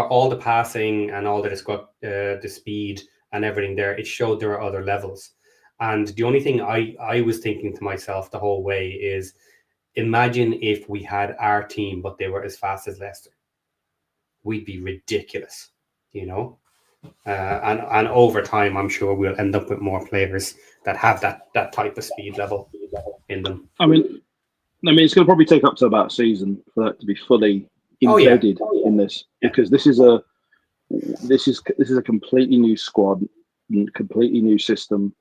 all the passing and all the speed and everything there, it showed there are other levels. And the only thing I was thinking to myself the whole way is, imagine if we had our team, but they were as fast as Leicester. We'd be ridiculous, And over time, I'm sure we'll end up with more players that have that type of speed level in them. I mean, it's going to probably take up to about a season for that to be fully embedded in this, because this is a completely new squad, completely new system.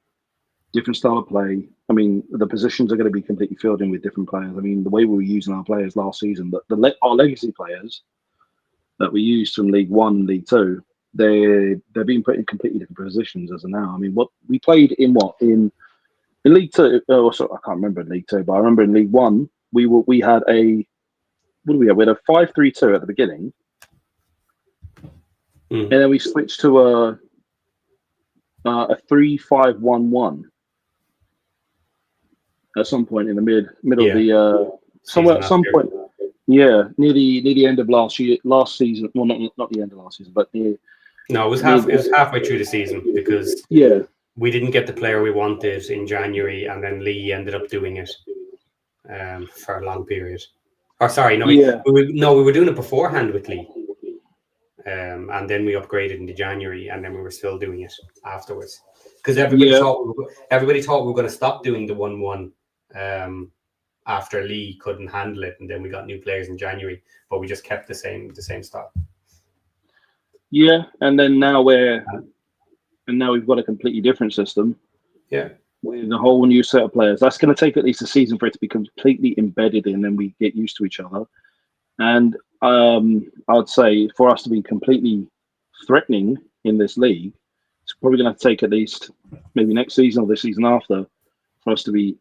Different style of play. I mean, the positions are going to be completely filled in with different players. I mean, the way we were using our players last season, our legacy players that we used from League One, League Two, they're being put in completely different positions as of now. I mean, what we played in League Two? Oh, sorry, I can't remember in League Two, but I remember in League One we had a 5-3-2 at the beginning, and then we switched to a 3-5-1-1. At some point in the middle of the somewhere at some point, near the end of last season. Well, not the end of last season, but it was halfway through the season because we didn't get the player we wanted in January, and then Lee ended up doing it for a long period. Or sorry, no, we were doing it beforehand with Lee, and then we upgraded into January, and then we were still doing it afterwards because everybody thought we were going to stop doing the 1-1. After Lee couldn't handle it, and then we got new players in January, but we just kept the same style. Yeah, and then now we've got a completely different system. Yeah, with a whole new set of players. That's going to take at least a season for it to be completely embedded in, and we get used to each other. And I'd say for us to be completely threatening in this league, it's probably going to take at least maybe next season or the season after for us to be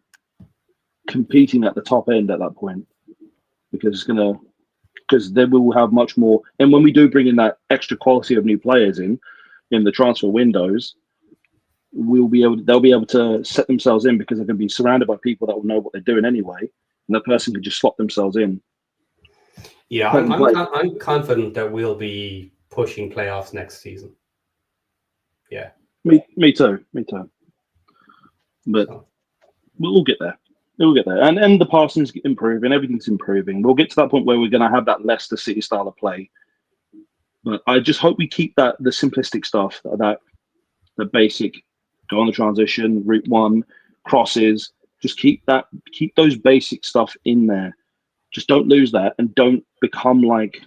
competing at the top end at that point, because then we will have much more. And when we do bring in that extra quality of new players in the transfer windows, they'll be able to set themselves in, because they're going to be surrounded by people that will know what they're doing anyway, and that person can just slot themselves in. Yeah, I'm confident that we'll be pushing playoffs next season. Yeah, me too. But we'll get there. We'll get there, and the passing's improving, everything's improving. We'll get to that point where we're going to have that Leicester City style of play, But I just hope we keep the simplistic stuff, that the basic, go on the transition, route one, crosses. Just keep those basic stuff in there. Just don't lose that, and don't become like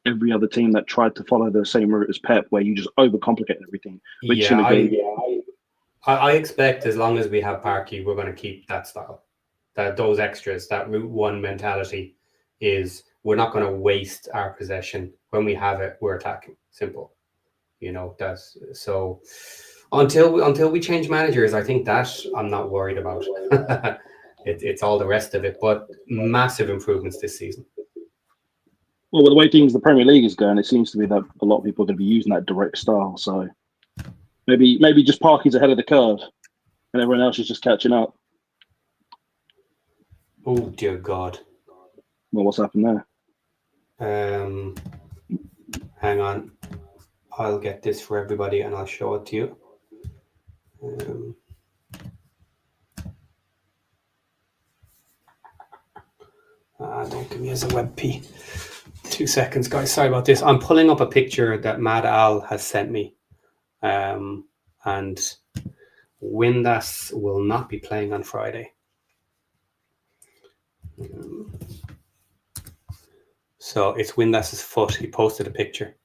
every other team that tried to follow the same route as Pep, where you just overcomplicate everything. Which I expect as long as we have Parky, we're going to keep that style. Those extras, that route one mentality is we're not going to waste our possession. When we have it, we're attacking. Simple. That's so. Until we change managers, I think that I'm not worried about. It's all the rest of it, but massive improvements this season. Well, with the way the Premier League is going, it seems to be that a lot of people are going to be using that direct style. So maybe just Parky's ahead of the curve, and everyone else is just catching up. Oh dear God! Well, what's happened there? Hang on, I'll get this for everybody, and I'll show it to you. Don't give me as a WebP. 2 seconds, guys. Sorry about this. I'm pulling up a picture that Mad Al has sent me. And Windass will not be playing on Friday. So it's Windass's foot. He posted a picture.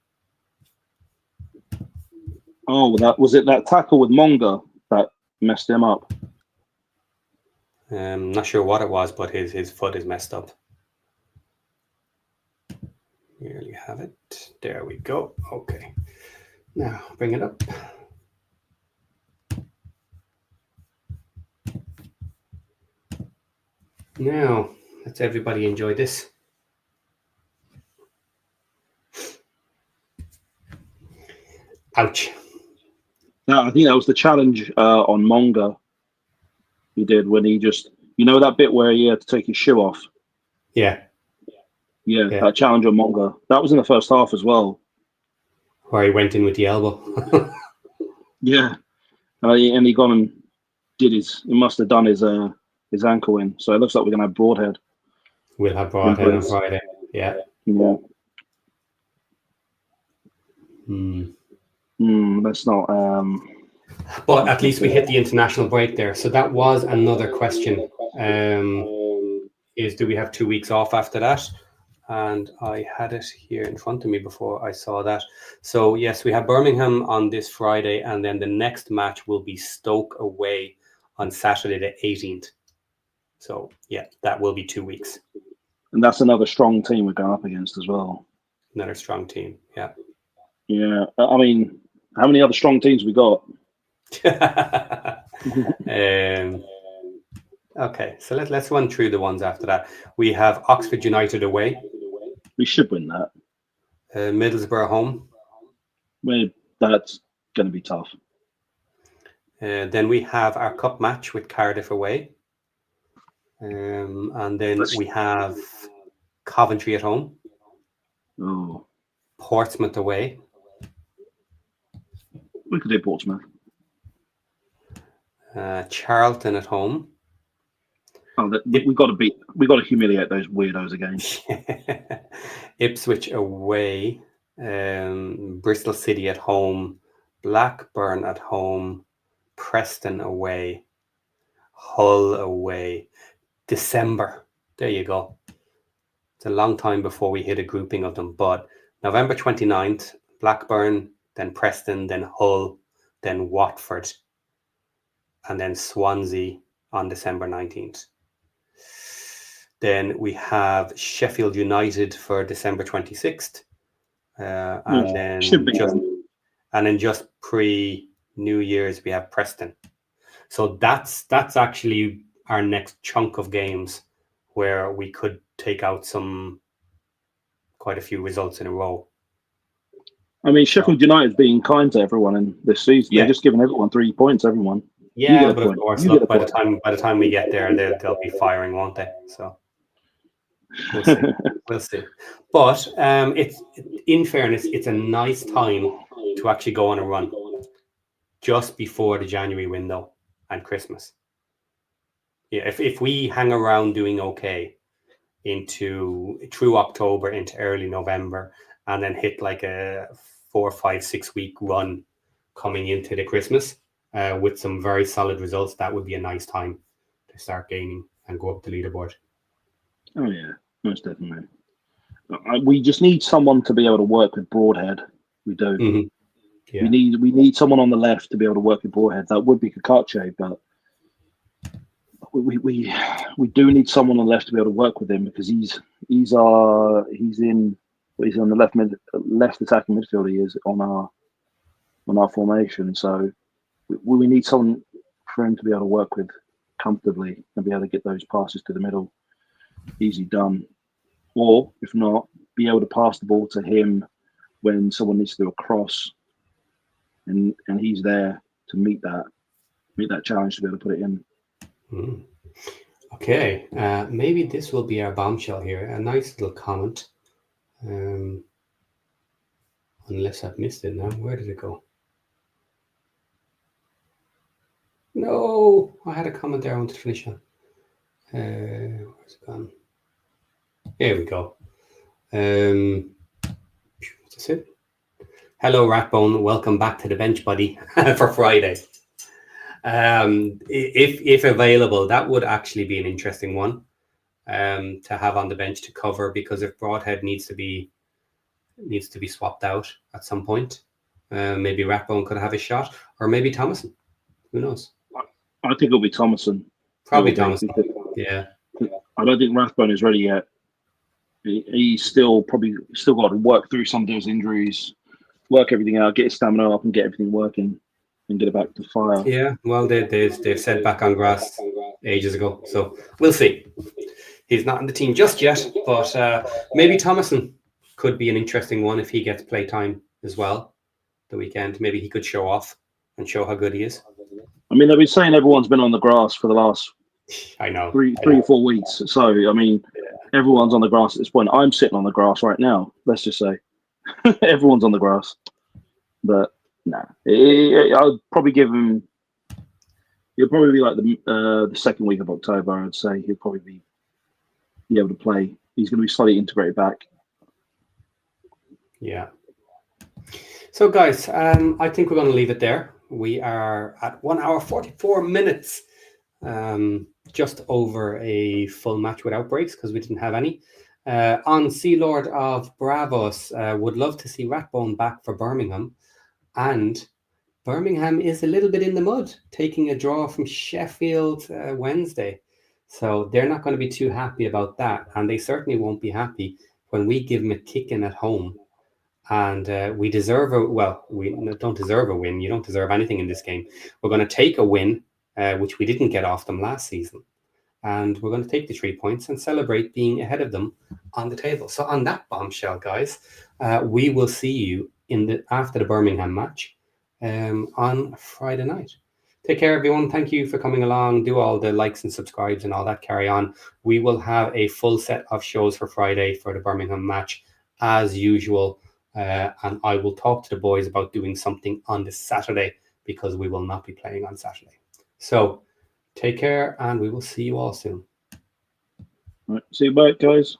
Oh, that tackle with Monga that messed him up? Not sure what it was, but his foot is messed up. Here you have it. There we go. Okay. Now bring it up. Now let's everybody enjoy this. Ouch. No, I think that was the challenge on Monga he did when he just, that bit where he had to take his shoe off. Yeah. Yeah, that challenge on Monga. That was in the first half as well. Where he went in with the elbow. Yeah. And he gone and he must have done his ankle in. So it looks like we're going to have Broadhead. We'll have Broadhead on Friday. Yeah. Yeah. That's not. But at least we hit the international break there. So that was another question. Is do we have 2 weeks off after that? And I had it here in front of me before I saw that. So yes, we have Birmingham on this Friday, and then the next match will be Stoke away on Saturday the 18th. So yeah, that will be 2 weeks. And that's another strong team we're going up against as well. Another strong team, yeah. Yeah, I mean, how many other strong teams we got? Okay, so let's run through the ones after that. We have Oxford United away. We should win that. Middlesbrough home. Well, that's going to be tough. Then we have our cup match with Cardiff away. And then we have Coventry at home. Oh. Portsmouth away. We could do Portsmouth. Charlton at home. Oh, we got to humiliate those weirdos again. Ipswich away. Bristol City at home. Blackburn at home. Preston away. Hull away. December. There you go. It's a long time before we hit a grouping of them, but November 29th, Blackburn, then Preston, then Hull, then Watford, and then Swansea on December 19th. Then we have Sheffield United for December 26th, and then just pre-New Year's we have Preston. So that's actually our next chunk of games where we could take out quite a few results in a row. I mean, Sheffield United's being kind to everyone in this season. Yeah. They're just giving everyone 3 points. Everyone. Yeah, but of course, look, by the time we get there, they'll be firing, won't they? So we'll see. We'll see. But it's in fairness, it's a nice time to actually go on a run just before the January window and Christmas. Yeah, if we hang around doing okay through October into early November, and then hit like a 4, 5, 6 week run coming into the Christmas with some very solid results, that would be a nice time to start gaining and go up the leaderboard. Oh yeah, most definitely. We just need someone to be able to work with Broadhead. We do. Mm-hmm. Yeah. We need someone on the left to be able to work with Broadhead. That would be Kakache, but we do need someone on the left to be able to work with him, because he's on the left attacking midfield. He is on our formation. So we need someone for him to be able to work with comfortably and be able to get those passes to the middle, easy done. Or if not, be able to pass the ball to him when someone needs to do a cross, and he's there to meet that challenge to be able to put it in. Mm. Okay, maybe this will be our bombshell here. A nice little comment. Unless I've missed it now. Where did it go? No, I had a comment there I wanted to finish on. Where's it gone? Here we go. What's it? Hello, Ratbone. Welcome back to the bench, buddy, for Friday. If available, that would actually be an interesting one to have on the bench to cover, because if Broadhead needs to be swapped out at some point, maybe Ratbone could have a shot, or maybe Thomason. Who knows? I think it'll be Thomason. Probably Thomason. Yeah. I don't think Rathbone is ready yet. He's still got to work through some of those injuries, work everything out, get his stamina up, and get everything working, and get it back to fire. Yeah, well, they've said back on grass ages ago, so we'll see. He's not in the team just yet, but maybe Thomason could be an interesting one if he gets play time as well the weekend. Maybe he could show off and show how good he is. I mean, they've been saying everyone's been on the grass for the last I know 3 or 4 weeks. So, I mean, everyone's on the grass at this point. I'm sitting on the grass right now, let's just say. Everyone's on the grass. But, nah. I'll probably give him... He'll probably be like the second week of October, I'd say. He'll probably be able to play. He's going to be slightly integrated back. Yeah. So, guys, I think we're going to leave it there. We are at 1 hour 44 minutes, just over a full match without breaks because we didn't have any. On Sea Lord of Bravos, would love to see Ratbone back for Birmingham. And Birmingham is a little bit in the mud, taking a draw from Sheffield Wednesday. So they're not going to be too happy about that. And they certainly won't be happy when we give them a kicking at home. And we deserve we don't deserve a win. You don't deserve anything in this game. We're going to take a win, which we didn't get off them last season. And we're going to take the 3 points and celebrate being ahead of them on the table. So on that bombshell, guys, we will see you after the Birmingham match on Friday night. Take care, everyone. Thank you for coming along. Do all the likes and subscribes and all that. Carry on. We will have a full set of shows for Friday for the Birmingham match as usual. And I will talk to the boys about doing something on the Saturday because we will not be playing on Saturday. So take care and we will see you all soon. All right, see you back, guys.